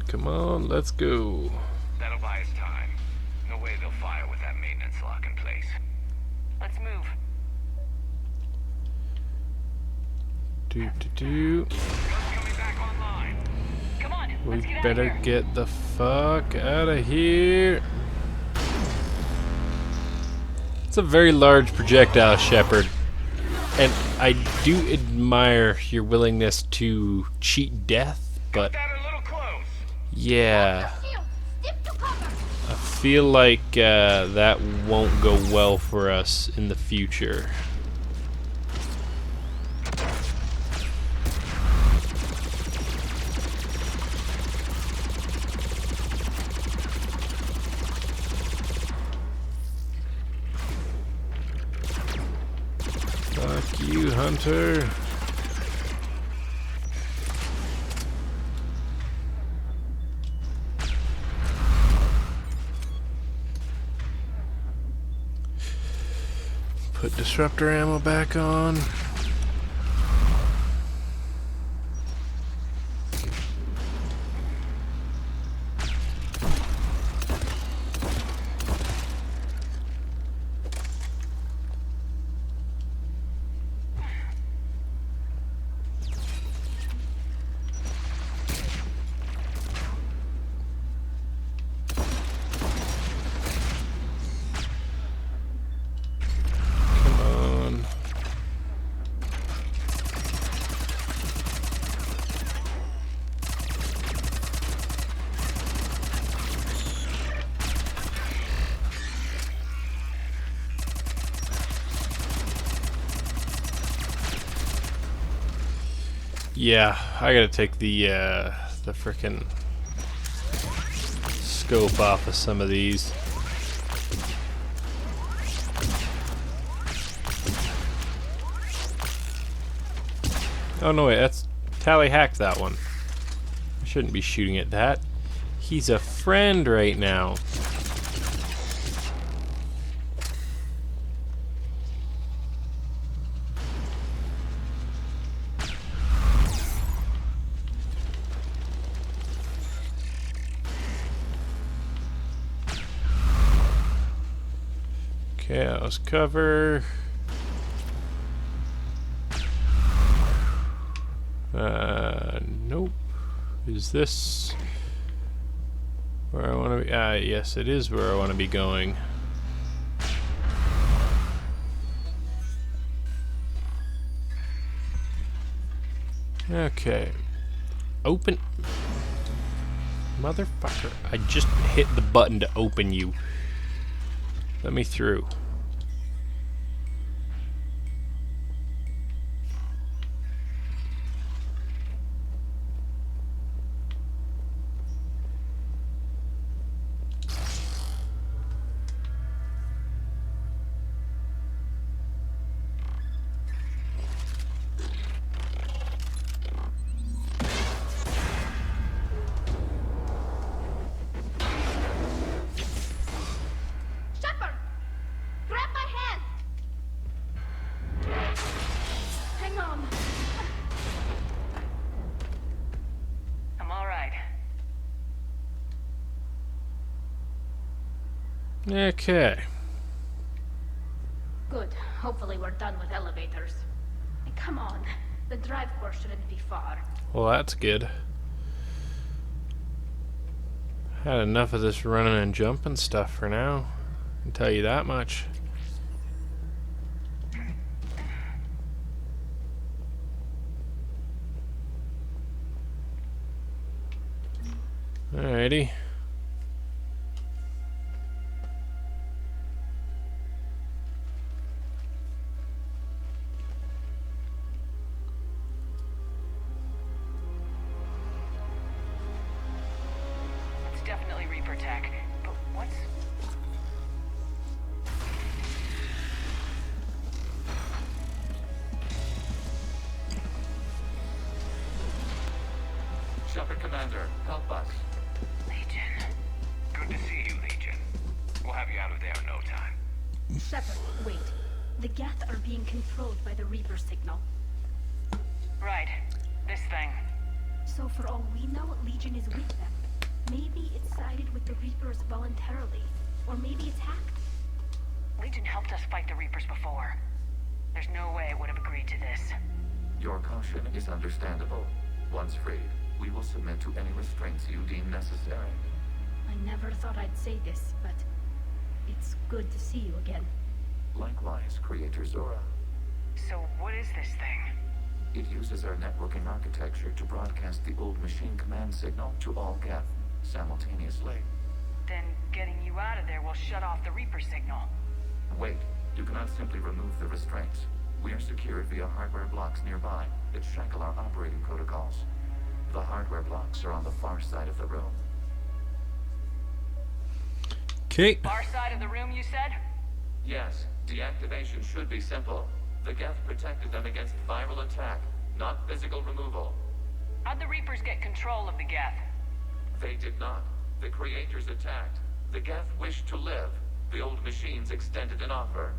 B: Come on, let's go.
N: That'll buy us time. No way they'll fire with that maintenance lock in place.
E: Let's move.
N: Coming back online.
E: Come on,
B: We
E: let's get
B: better
E: out of here.
B: get the fuck out of here. It's a very large projectile, Shepard. And I do admire your willingness to cheat death, but yeah, I feel like that won't go well for us in the future. Fuck you, Hunter. Put disruptor ammo back on. Yeah, I gotta take the frickin' scope off of some of these. Oh no, wait, that's Tally hacked that one. I shouldn't be shooting at that. He's a friend right now. Okay, that was cover. Nope. Is this where I want to be? Ah, yes, it is where I want to be going. Okay. Open. Motherfucker. I just hit the button to open you. Let me through.
M: Shepard! Grab my hand! Hang on.
E: I'm all right.
B: Okay.
M: Good. Hopefully we're done with elevators. Come on. The drive course shouldn't be far.
B: Well, that's good. Had enough of this running and jumping stuff for now. I can tell you that much. Alrighty.
E: It's definitely Reaper tech. But what's...
N: Shepard Commander, help us.
E: Legion.
N: Good to see you, Legion. We'll have you out of there in no time.
M: Shepard, wait. The Geth are being controlled by the Reaper signal.
E: Right. This thing.
M: So for all we know, Legion is with them. Maybe it sided with the Reapers voluntarily. Or maybe it's hacked.
E: Legion helped us fight the Reapers before. There's no way it would have agreed to this.
O: Your caution is understandable. Once freed, we will submit to any restraints you deem necessary.
M: I never thought I'd say this, but it's good to see you again.
O: Likewise, Creator Zora.
E: So what is this thing?
O: It uses our networking architecture to broadcast the old machine command signal to all Geth simultaneously.
E: Then getting you out of there will shut off the Reaper signal.
O: Wait, you cannot simply remove the restraints. We are secured via hardware blocks nearby that shackle our operating protocols. The hardware blocks are on the far side of the room.
B: Okay.
E: Far side of the room, you said?
O: Yes, deactivation should be simple. The Geth protected them against viral attack, not physical removal.
E: How'd the Reapers get control of the Geth?
O: They did not. The Creators attacked. The Geth wished to live. The old machines extended an offer.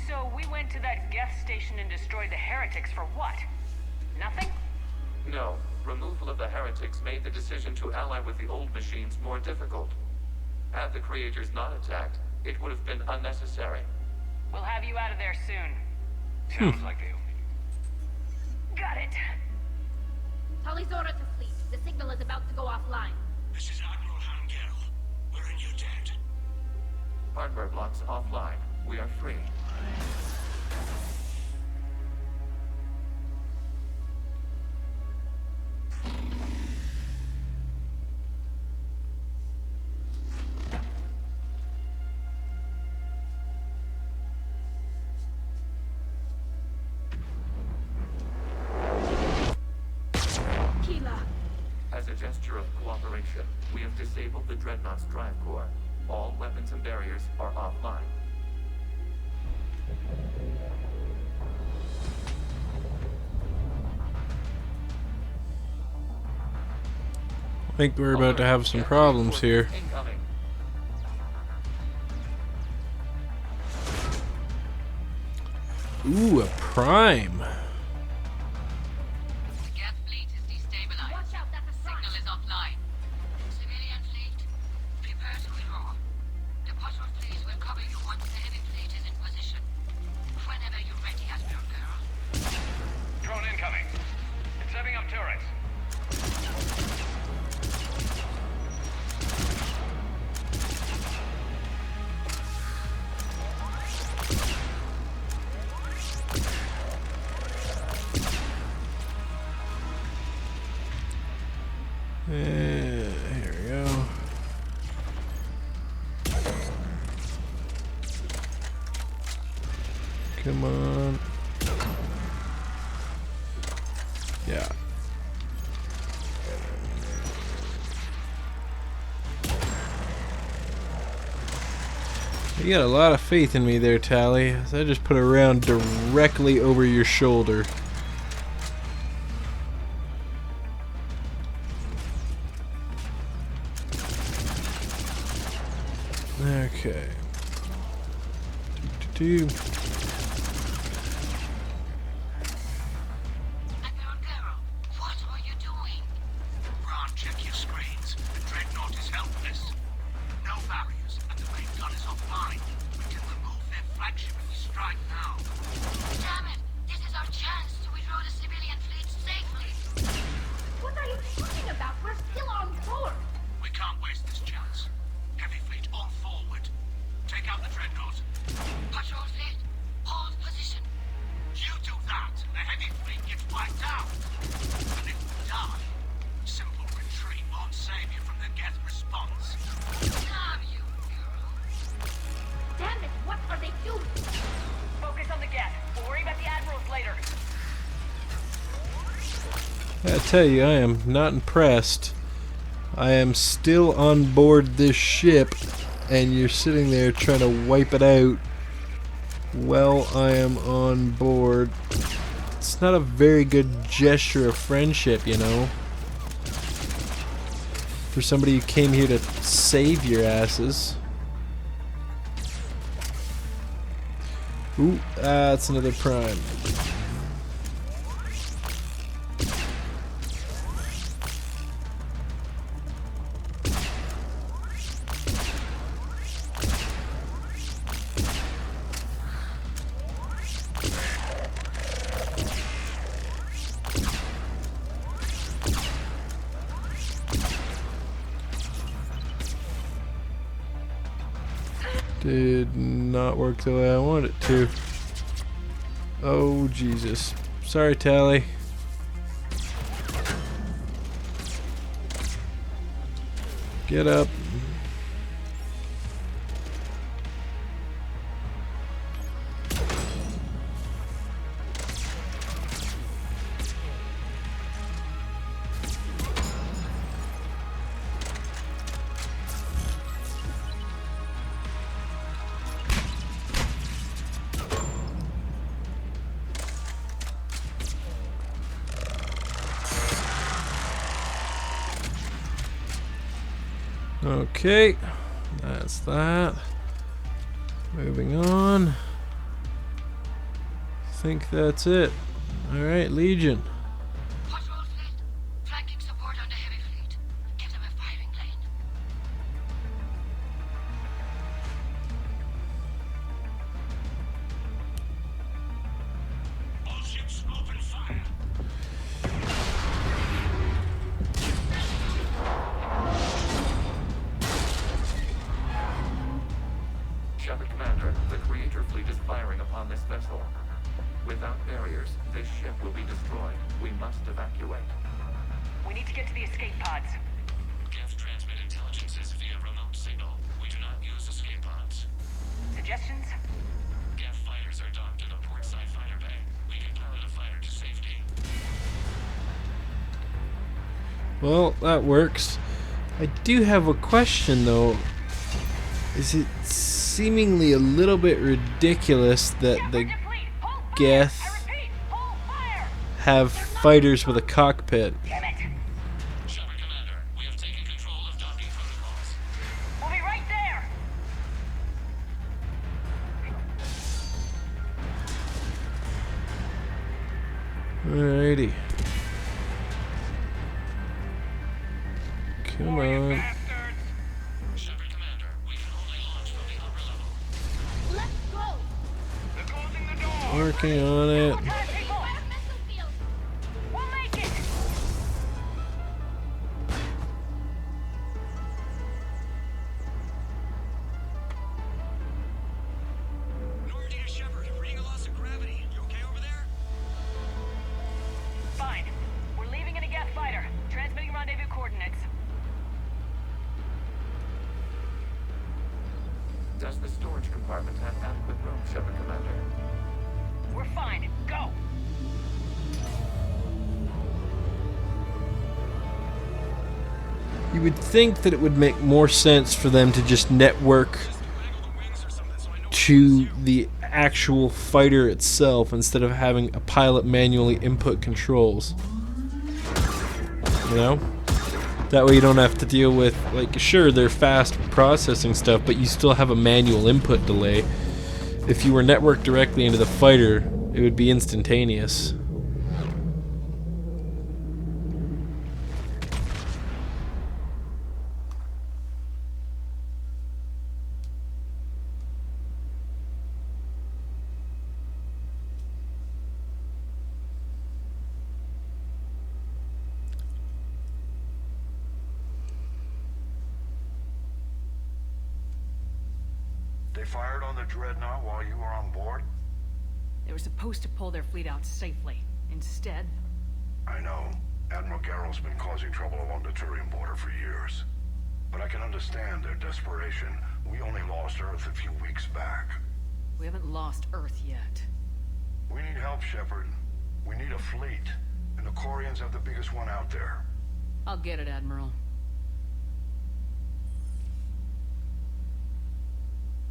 E: So we went to that Geth station and destroyed the heretics for what? Nothing?
O: No. Removal of the heretics made the decision to ally with the old machines more difficult. Had the Creators not attacked, it would have been unnecessary.
E: We'll have you out of there soon.
N: Sounds like you.
E: Got it.
M: Tali Zora to fleet. The signal is about to go offline.
J: This is Admiral Hangel. We're in your debt.
O: Hardware blocks offline. We are free. gesture of cooperation, we have disabled the Dreadnought's drive core. All weapons and barriers are offline.
B: I think we're about to have some problems here.
O: Incoming.
B: Ooh, a prime.
I: The Geth fleet is destabilized.
M: Watch out, that's a
I: Signal is offline. Civilian fleet, prepare to withdraw. The patrol fleet will cover you once the heavy fleet is in position. Whenever you're ready, Asbury girl.
N: Drone incoming. Setting up turrets.
B: Here we go. Come on. Yeah. You got a lot of faith in me there, Tally. I just put a round directly over your shoulder. Okay. Do.
J: What are you doing? Ron, check your screens. The Dreadnought is helpless. No barriers, and the main gun is offline. We can remove their flagship if we strike now.
I: Damn it! This is our chance to withdraw the civilian fleet safely.
M: What are you talking about? We're still on board.
J: We can't waste this chance. Heavy fleet all forward. Take out the Dreadnought.
I: Patrol fleet, hold position.
J: You do that, the heavy fleet gets wiped out. And if we die, simple retreat won't save you from the Geth response.
I: Damn you, girl.
M: Damn it, what are they doing?
E: Focus on the Geth. We'll worry about the admirals later.
B: I tell you, I am not impressed. I am still on board this ship, and you're sitting there trying to wipe it out while I am on board. It's not a very good gesture of friendship, you know, for somebody who came here to save your asses. Ooh, that's another prime. Did not work the way I wanted it to. Oh, Jesus. Sorry, Tally. Get up. Okay, that's that. Moving on. I think that's it. Alright, Legion.
I: Patrol fleet, flanking support on the heavy fleet. Give them a firing lane.
J: All ships open fire.
O: Shepard Commander, the Creator fleet is firing upon this vessel. Without barriers, this ship will be destroyed. We must evacuate.
E: We need to get to the escape pods.
H: Geth transmit intelligences via remote signal. We do not use escape pods.
E: Suggestions?
H: Geth fighters are docked in a portside fighter bay. We can pilot a fighter to safety.
B: Well, that works. I do have a question, though. Is it seemingly a little bit ridiculous that the Geth have fighters with a cockpit?
H: Shepard Commander, we have taken control of docking protocols.
E: We'll be right there.
B: Alrighty. Come on.
H: Shepard Commander, we can only launch from the upper level.
M: Let's go!
K: They're closing the door.
B: Working on it.
E: We'll make it.
J: Normandy to Shepard. Reading a loss of gravity. You okay over there?
E: Fine. We're leaving in a Geth fighter. Transmitting rendezvous coordinates.
O: Does the storage compartment have adequate room, Shepard Commander?
E: We're fine. Go.
B: You would think that it would make more sense for them to just network to the actual fighter itself instead of having a pilot manually input controls. You know? That way you don't have to deal with, like, sure, they're fast processing stuff, but you still have a manual input delay. If you were networked directly into the fighter, it would be instantaneous.
C: They fired on the Dreadnought while you were on board?
P: They were supposed to pull their fleet out safely. Instead...
C: I know. Admiral Garrow's been causing trouble along the Turian border for years. But I can understand their desperation. We only lost Earth a few weeks back.
P: We haven't lost Earth yet.
C: We need help, Shepard. We need a fleet. And the Corians have the biggest one out there.
P: I'll get it, Admiral.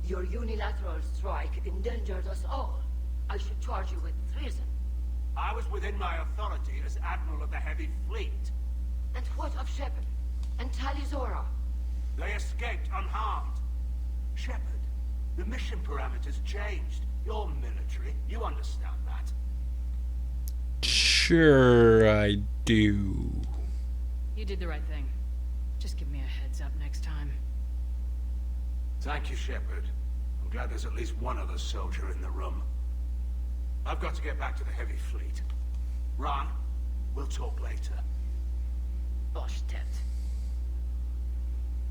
I: Your unilateral strike endangered us all. I should charge you with treason.
J: I was within my authority as Admiral of the Heavy Fleet.
I: And what of Shepard? And Talizora?
J: They escaped unharmed. Shepard, the mission parameters changed. You're military. You understand that.
B: Sure, I do.
P: You did the right thing. Just give me a heads up next time.
J: Thank you, Shepard. I'm glad there's at least one other soldier in the room. I've got to get back to the Heavy Fleet. Ron, we'll talk later.
I: Boshtet.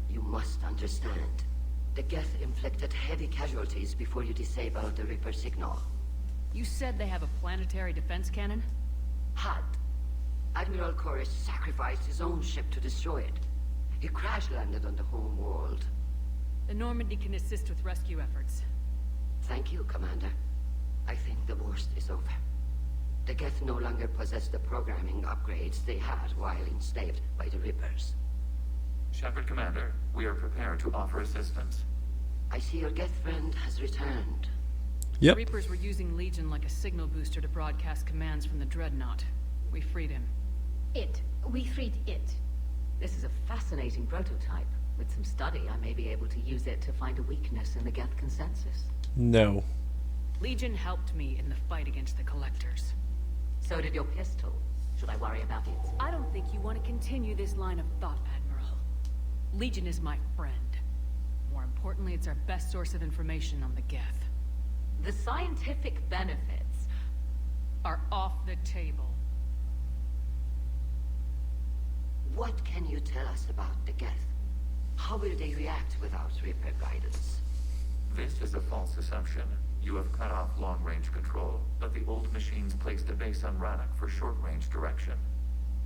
I: You must understand. The Geth inflicted heavy casualties before you disabled the Reaper signal.
P: You said they have a planetary defense cannon?
I: Had. Admiral Koresh sacrificed his own ship to destroy it. He crash-landed on the home world.
P: The Normandy can assist with rescue efforts.
I: Thank you, Commander. I think the worst is over. The Geth no longer possess the programming upgrades they had while enslaved by the Reapers.
O: Shepard Commander, we are prepared to offer assistance.
I: I see your Geth friend has returned.
B: Yep.
P: The Reapers were using Legion like a signal booster to broadcast commands from the Dreadnought. We freed him.
M: We freed it.
L: This is a fascinating prototype. With some study, I may be able to use it to find a weakness in the Geth consensus.
B: No.
P: Legion helped me in the fight against the Collectors.
L: So did your pistol. Should I worry about it?
P: I don't think you want to continue this line of thought, Admiral. Legion is my friend. More importantly, it's our best source of information on the Geth.
L: The scientific benefits
P: are off the table.
I: What can you tell us about the Geth? How will they react without Reaper guidance?
O: This is a false assumption. You have cut off long-range control, but the old machines placed a base on Rannoch for short-range direction.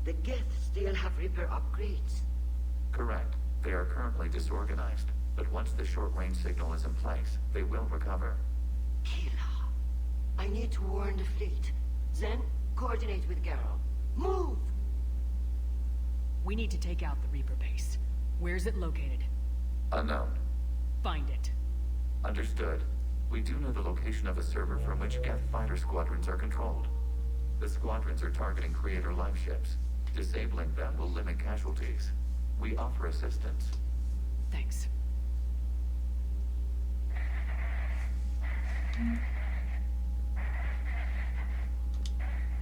I: The Geth still have Reaper upgrades?
O: Correct. They are currently disorganized, but once the short-range signal is in place, they will recover.
I: Kila, I need to warn the fleet. Then, coordinate with Garrow. Move!
P: We need to take out the Reaper base. Where's it located?
O: Unknown.
P: Find it.
O: Understood. We do know the location of a server from which Geth fighter squadrons are controlled. The squadrons are targeting Creator live ships. Disabling them will limit casualties. We offer assistance.
P: Thanks.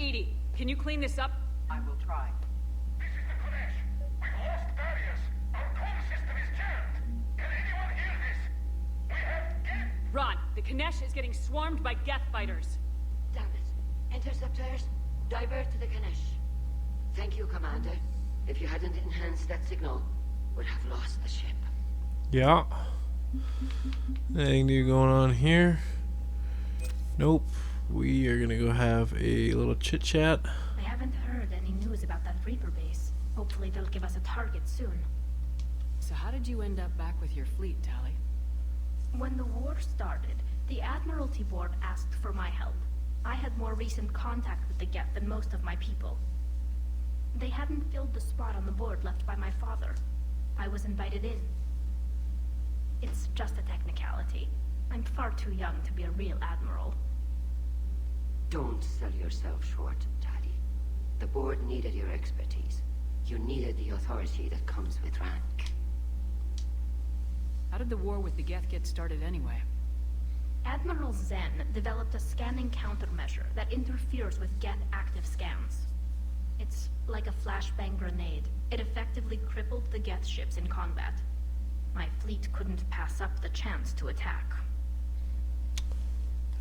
P: Edie, can you clean this up?
Q: I will try.
J: This is the Kodesh. We've lost barriers. Our call system is jammed. Can anyone hear this? We have Geth.
P: Ron, the Kanesh is getting swarmed by Geth fighters.
I: Damn it. Interceptors, divert to the Ganesh. Thank you, Commander. If you hadn't enhanced that signal, we'd have lost the ship.
B: Yeah. Anything new going on here? Nope. We are gonna go have a little chit chat.
M: I haven't heard any news about that Reaper base. Hopefully they'll give us a target soon.
P: So how did you end up back with your fleet, Tali?
M: When the war started, the Admiralty Board asked for my help. I had more recent contact with the Geth than most of my people. They hadn't filled the spot on the board left by my father. I was invited in. It's just a technicality. I'm far too young to be a real admiral.
I: Don't sell yourself short, Daddy. The board needed your expertise. You needed the authority that comes with rank.
P: How did the war with the Geth get started anyway?
M: Admiral Zen developed a scanning countermeasure that interferes with Geth active scans. It's like a flashbang grenade. It effectively crippled the Geth ships in combat. My fleet couldn't pass up the chance to attack.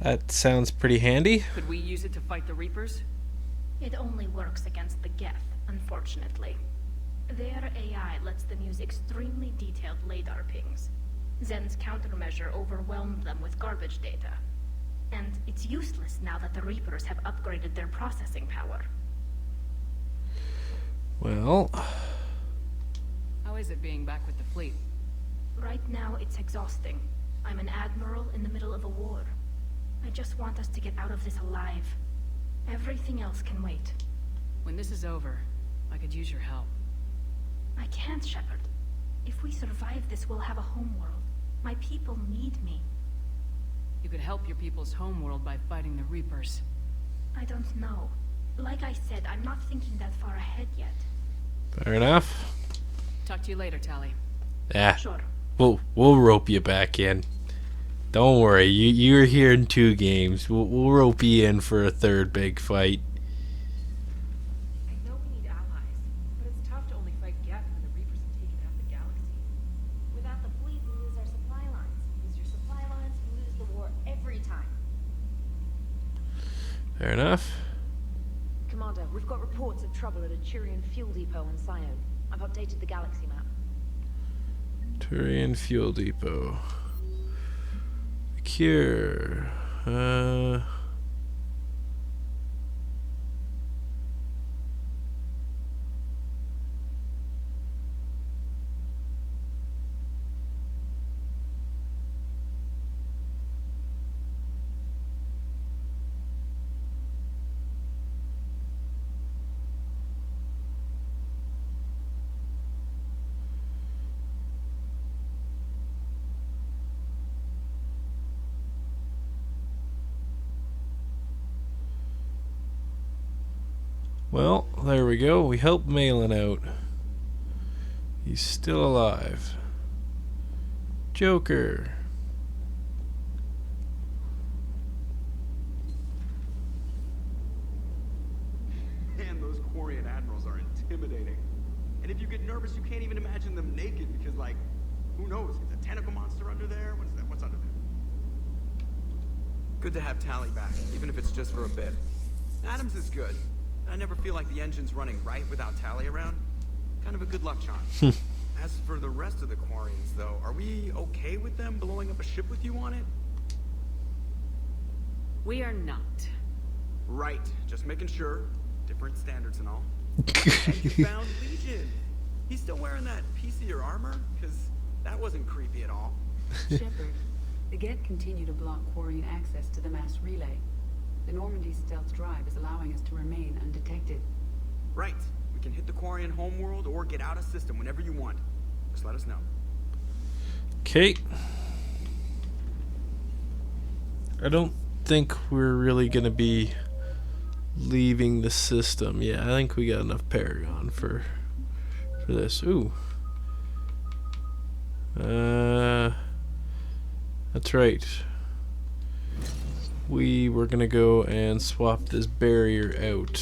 B: That sounds pretty handy.
P: Could we use it to fight the Reapers?
M: It only works against the Geth, unfortunately. Their AI lets them use extremely detailed LADAR pings. Zen's countermeasure overwhelmed them with garbage data. And it's useless now that the Reapers have upgraded their processing power.
B: Well,
P: how is it being back with the fleet?
M: Right now, it's exhausting. I'm an admiral in the middle of a war. I just want us to get out of this alive. Everything else can wait.
P: When this is over, I could use your help.
M: I can't, Shepard. If we survive this, we'll have a homeworld. My people need me.
P: You could help your people's homeworld by fighting the Reapers.
M: I don't know. Like I said, I'm not thinking that far ahead yet.
B: fair enough.
P: Talk to you later, Tali.
B: Yeah.
M: Sure.
B: We'll rope you back in. Don't worry, you're here in 2 games. We'll rope you in for a 3rd big fight.
R: I know we need allies, but it's tough to only fight Geth when the Reapers have taken half the galaxy. Without the fleet, we lose our supply lines. Lose your supply lines, we lose the war every time.
B: Fair enough.
R: Commander, we've got reports of trouble at a Turian fuel depot on Scion. I've updated the galaxy map.
B: Turian Fuel Depot. Cure. Well, there we go. We helped Malin out. He's still alive. Joker.
S: Man, those Quarian admirals are intimidating. And if you get nervous, you can't even imagine them naked because, like, who knows? Is a tentacle monster under there? What is that? What's under there? Good to have Tali back, even if it's just for a bit. Adams is good. I never feel like the engine's running right without Tali around. Kind of a good luck charm. As for the rest of the Quarians, though, are we okay with them blowing up a ship with you on it?
P: We are not.
S: Right. Just making sure. Different standards and all. And you found Legion. He's still wearing that piece of your armor? Because that wasn't creepy at all.
G: Shepard, the Geth continue to block Quarian access to the mass relay. The Normandy stealth drive is allowing us to remain undetected.
S: Right. We can hit the Quarian homeworld or get out of system whenever you want. Just let us know.
B: Okay. I don't think we're really gonna be leaving the system. Yeah, I think we got enough Paragon for this. Ooh. That's right. We were gonna go and swap this barrier out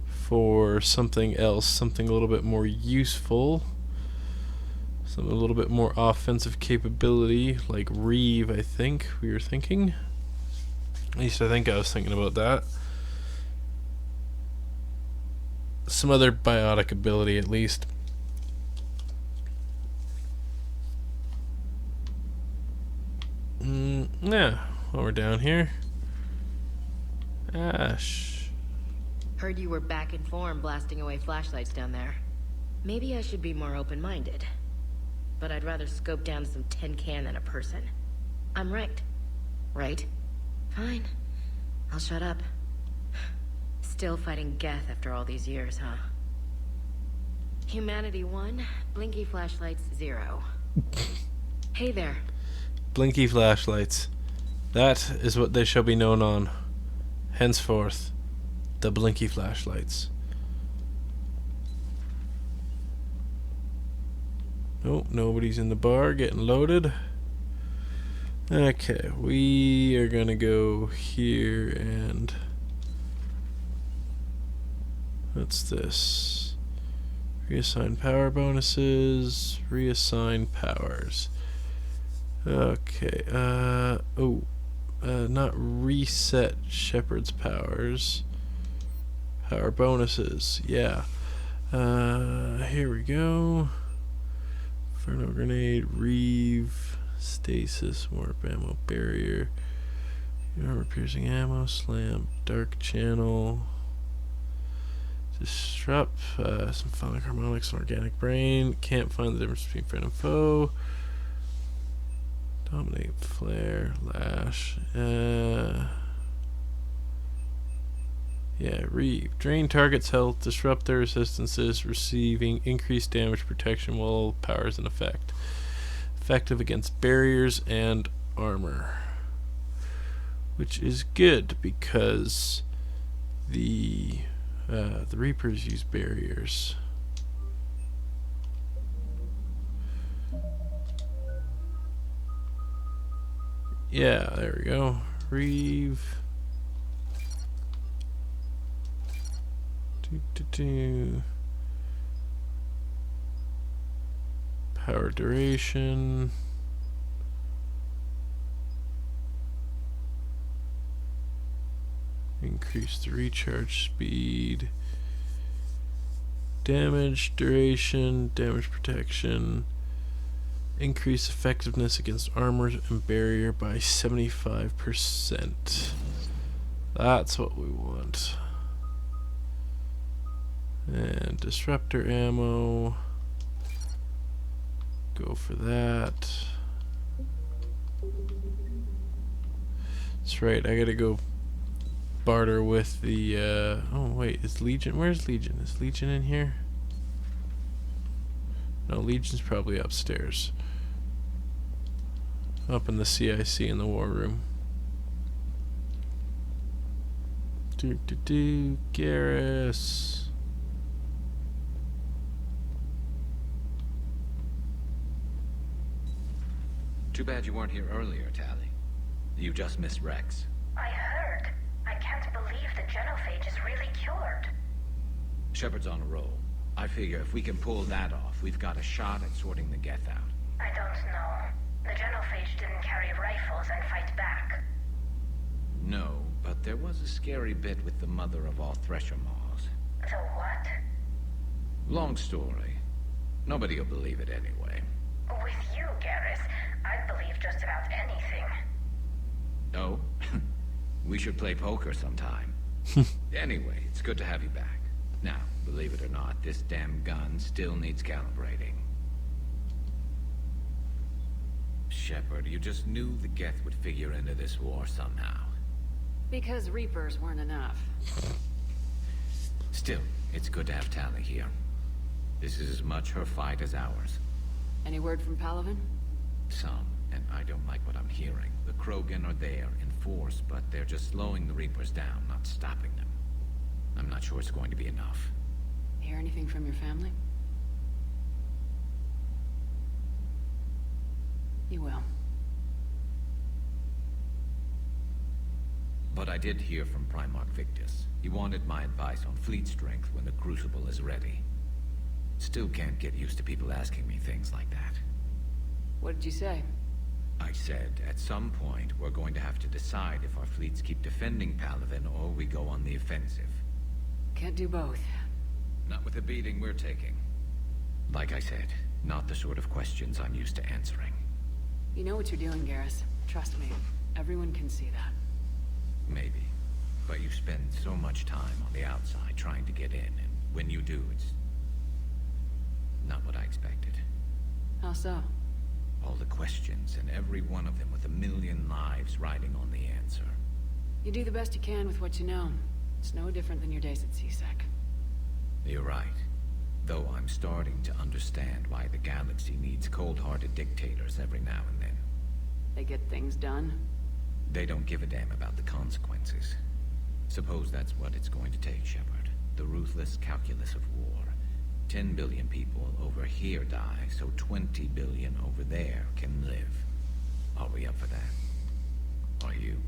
B: for something else, something a little bit more useful, something a little bit more offensive capability, like Reeve, I think we were thinking. At least I think I was thinking about that. Some other biotic ability, at least. Yeah, while we're down here. Ash.
Q: Heard you were back in form blasting away flashlights down there. Maybe I should be more open-minded. But I'd rather scope down some tin can than a person. I'm right. Right? Fine. I'll shut up. Still fighting Geth after all these years, huh? Humanity 1, blinky flashlights 0. Hey there.
B: Blinky flashlights. That is what they shall be known on. Henceforth, the blinky flashlights. Oh, nobody's in the bar getting loaded. Okay, we are gonna go here and what's this? Reassign power bonuses, reassign powers. Okay, not reset Shepard's powers. Power bonuses, yeah. Here we go. Inferno grenade, Reeve, stasis, warp ammo, barrier, armor piercing ammo, slam, dark channel, disrupt, symphonic harmonics, and organic brain. Can't find the difference between friend and foe. Dominate, flare, lash. Yeah, Reeve. Drain target's health, disrupt their resistances, receiving increased damage protection while powers in effect. Effective against barriers and armor. Which is good because the Reapers use barriers. Yeah, there we go. Reeve. Power duration. Increase the recharge speed. Damage duration, damage protection. Increase effectiveness against armor and barrier by 75%. That's what we want. And disruptor ammo. Go for that. That's right, I gotta go barter with the oh wait, is Legion, where's Legion? Is Legion in here? No, Legion's probably upstairs. Up in the CIC in the war room. Garrus.
N: Too bad you weren't here earlier, Tally. You just missed Rex.
I: I heard. I can't believe the genophage is really cured.
N: Shepard's on a roll. I figure if we can pull that off, we've got a shot at sorting the Geth out.
I: I don't know. The genophage didn't carry rifles and fight back.
N: No, but there was a scary bit with the mother of all Thresher Maws.
I: The what?
N: Long story. Nobody will believe it anyway.
I: With you, Garrus, I'd believe just about anything.
N: Oh? We should play poker sometime. Anyway, it's good to have you back. Now, believe it or not, this damn gun still needs calibrating. Shepard, you just knew the Geth would figure into this war somehow.
P: Because Reapers weren't enough.
N: Still, it's good to have Tally here. This is as much her fight as ours.
P: Any word from Palaven?
N: Some, and I don't like what I'm hearing. The Krogan are there in force, but they're just slowing the Reapers down, not stopping them. I'm not sure it's going to be enough.
P: Hear anything from your family? You will.
N: But I did hear from Primarch Victus. He wanted my advice on fleet strength when the Crucible is ready. Still can't get used to people asking me things like that.
P: What did you say?
N: I said, at some point, we're going to have to decide if our fleets keep defending Palaven or we go on the offensive.
P: Can't do both.
N: Not with the beating we're taking. Like I said, not the sort of questions I'm used to answering.
P: You know what you're doing, Garrus. Trust me. Everyone can see that.
N: Maybe. But you spend so much time on the outside trying to get in, and when you do, it's not what I expected.
P: How so?
N: All the questions, and every one of them with a million lives riding on the answer.
P: You do the best you can with what you know. It's no different than your days at CSEC.
N: You're right. Though I'm starting to understand why the galaxy needs cold-hearted dictators every now and then.
P: They get things done?
N: They don't give a damn about the consequences. Suppose that's what it's going to take, Shepard. The ruthless calculus of war. 10 billion people over here die, so 20 billion over there can live. Are we up for that? Are you?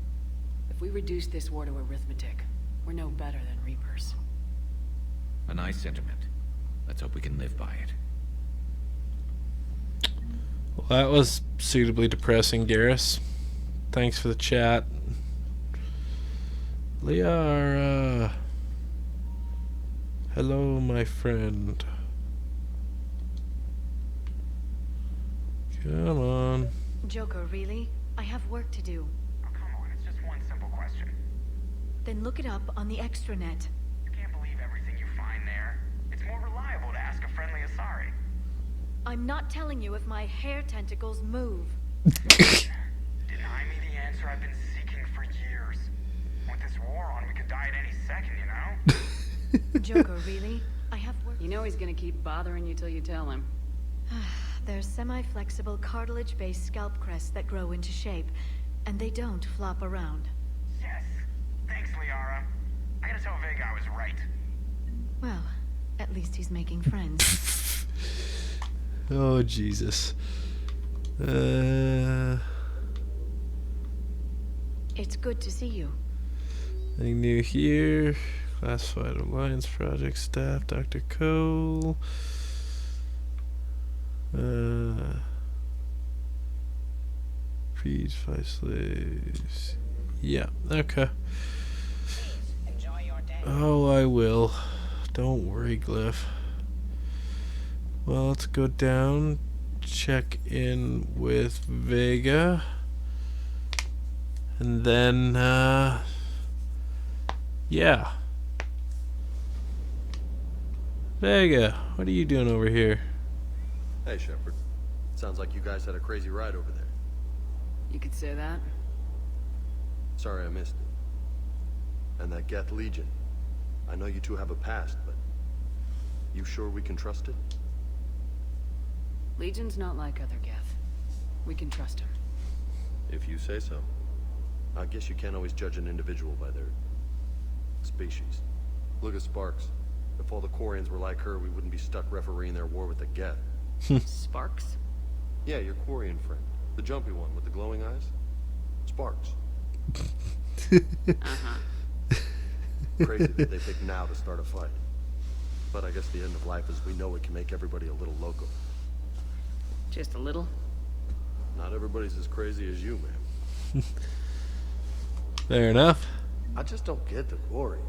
P: If we reduce this war to arithmetic, we're no better than Reapers.
N: A nice sentiment. Let's hope we can live by it.
B: Well, that was suitably depressing, Garrus. Thanks for the chat. Liara. Hello, my friend. Come on.
T: Joker, really? I have work to do.
D: Oh, come on, it's just one simple question.
T: Then look it up on the extranet.
D: You can't believe everything you find there. It's more reliable to ask a friendly Asari.
T: I'm not telling you if my hair tentacles move.
D: Deny me the answer I've been seeking for years. With this war on, we could die at any second, you know?
T: Joker, really? I have work.
P: You know he's gonna keep bothering you till you tell him.
T: They're semi-flexible cartilage-based scalp crests that grow into shape, and they don't flop around.
D: Yes. Thanks, Liara. I gotta tell Vega I was right.
T: Well, at least he's making friends.
B: Oh, Jesus.
T: It's good to see you.
B: Anything new here? Classified Alliance Project staff, Dr. Cole. Freeze 5 slaves. Yeah, okay. Oh, I will. Don't worry, Glyph. Well, let's go down, check in with Vega, and then, yeah. Vega, what are you doing over here?
U: Hey, Shepard. Sounds like you guys had a crazy ride over there.
P: You could say that.
U: Sorry I missed it. And that Geth Legion. I know you two have a past, but you sure we can trust it?
P: Legion's not like other Geth. We can trust him.
U: If you say so. I guess you can't always judge an individual by their species. Look at Sparks. If all the Quarians were like her, we wouldn't be stuck refereeing their war with the Geth.
P: Sparks?
U: Yeah, your Quarian friend. The jumpy one with the glowing eyes. Sparks. Crazy that they pick now to start a fight. But I guess the end of life as we know it can make everybody a little loco.
P: Just a little?
U: Not everybody's as crazy as you, man.
B: Fair enough.
V: I just don't get the Quarian.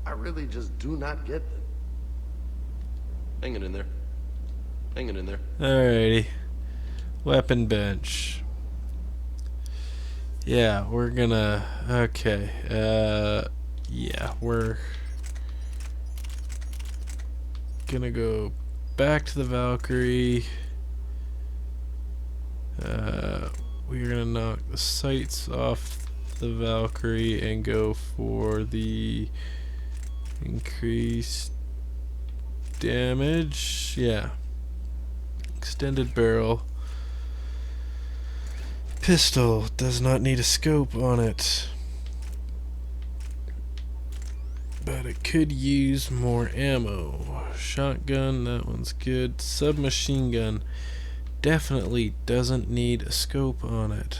V: I really just do not get them.
U: Hanging in there. Hanging in there.
B: Alrighty. Weapon bench. Yeah, we're gonna... Okay. Yeah, we're gonna go back to the Valkyrie. We're gonna knock the sights off the Valkyrie and go for the Increase damage. Yeah. Extended barrel. Pistol does not need a scope on it. But it could use more ammo. Shotgun, that one's good. Submachine gun definitely doesn't need a scope on it.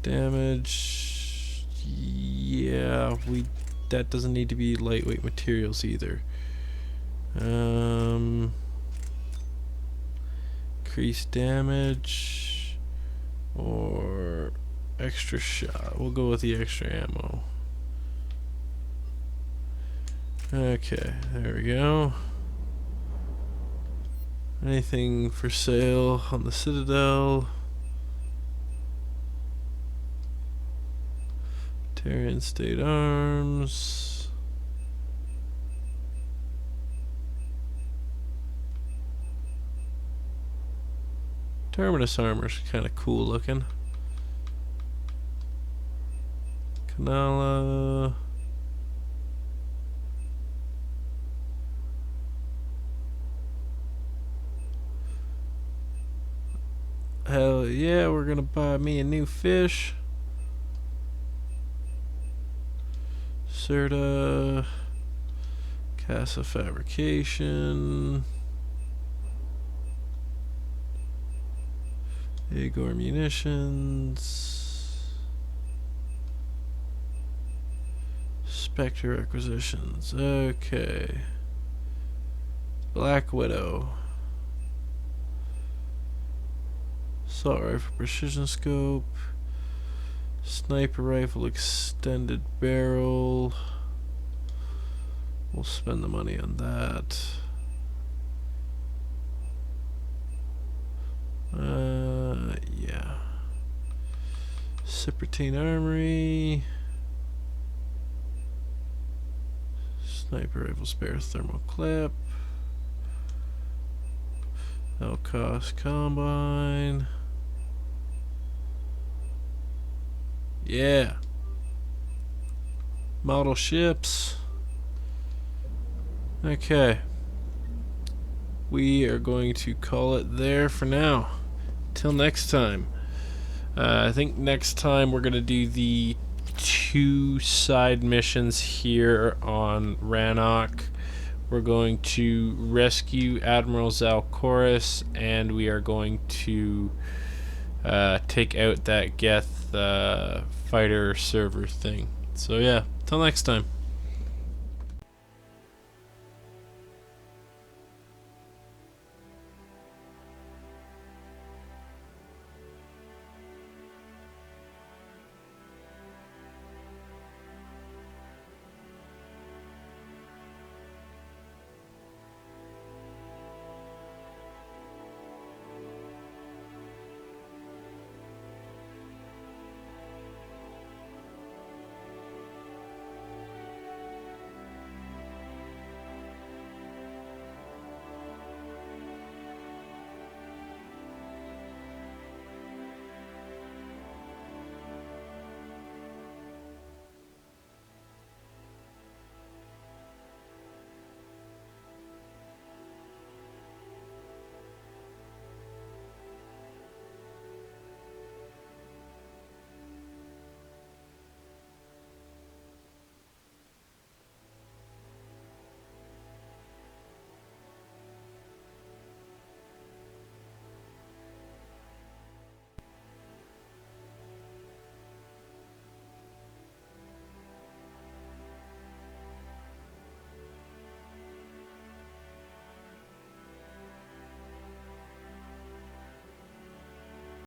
B: Damage. Yeah, that doesn't need to be lightweight materials either. Increase damage. Or extra shot. We'll go with the extra ammo. Okay, there we go. Anything for sale on the Citadel? Terran State Arms. Terminus armor's kind of cool looking. Kanala. Hell yeah, we're gonna buy me a new fish. Serta. Casa Fabrication. Agor Munitions. Spectre Acquisitions. Okay. Black Widow. Assault Rifle Precision Scope. Sniper Rifle Extended Barrel. We'll spend the money on that. Yeah. Cyprotine Armory. Sniper Rifle Spare Thermal Clip. Elcos Combine. Yeah. Model ships. Okay. We are going to call it there for now. Till next time. I think next time we're going to do the 2 side missions here on Rannoch. We're going to rescue Admiral Zalcoris, and we are going to take out that Geth fighter server thing. So yeah, till next time.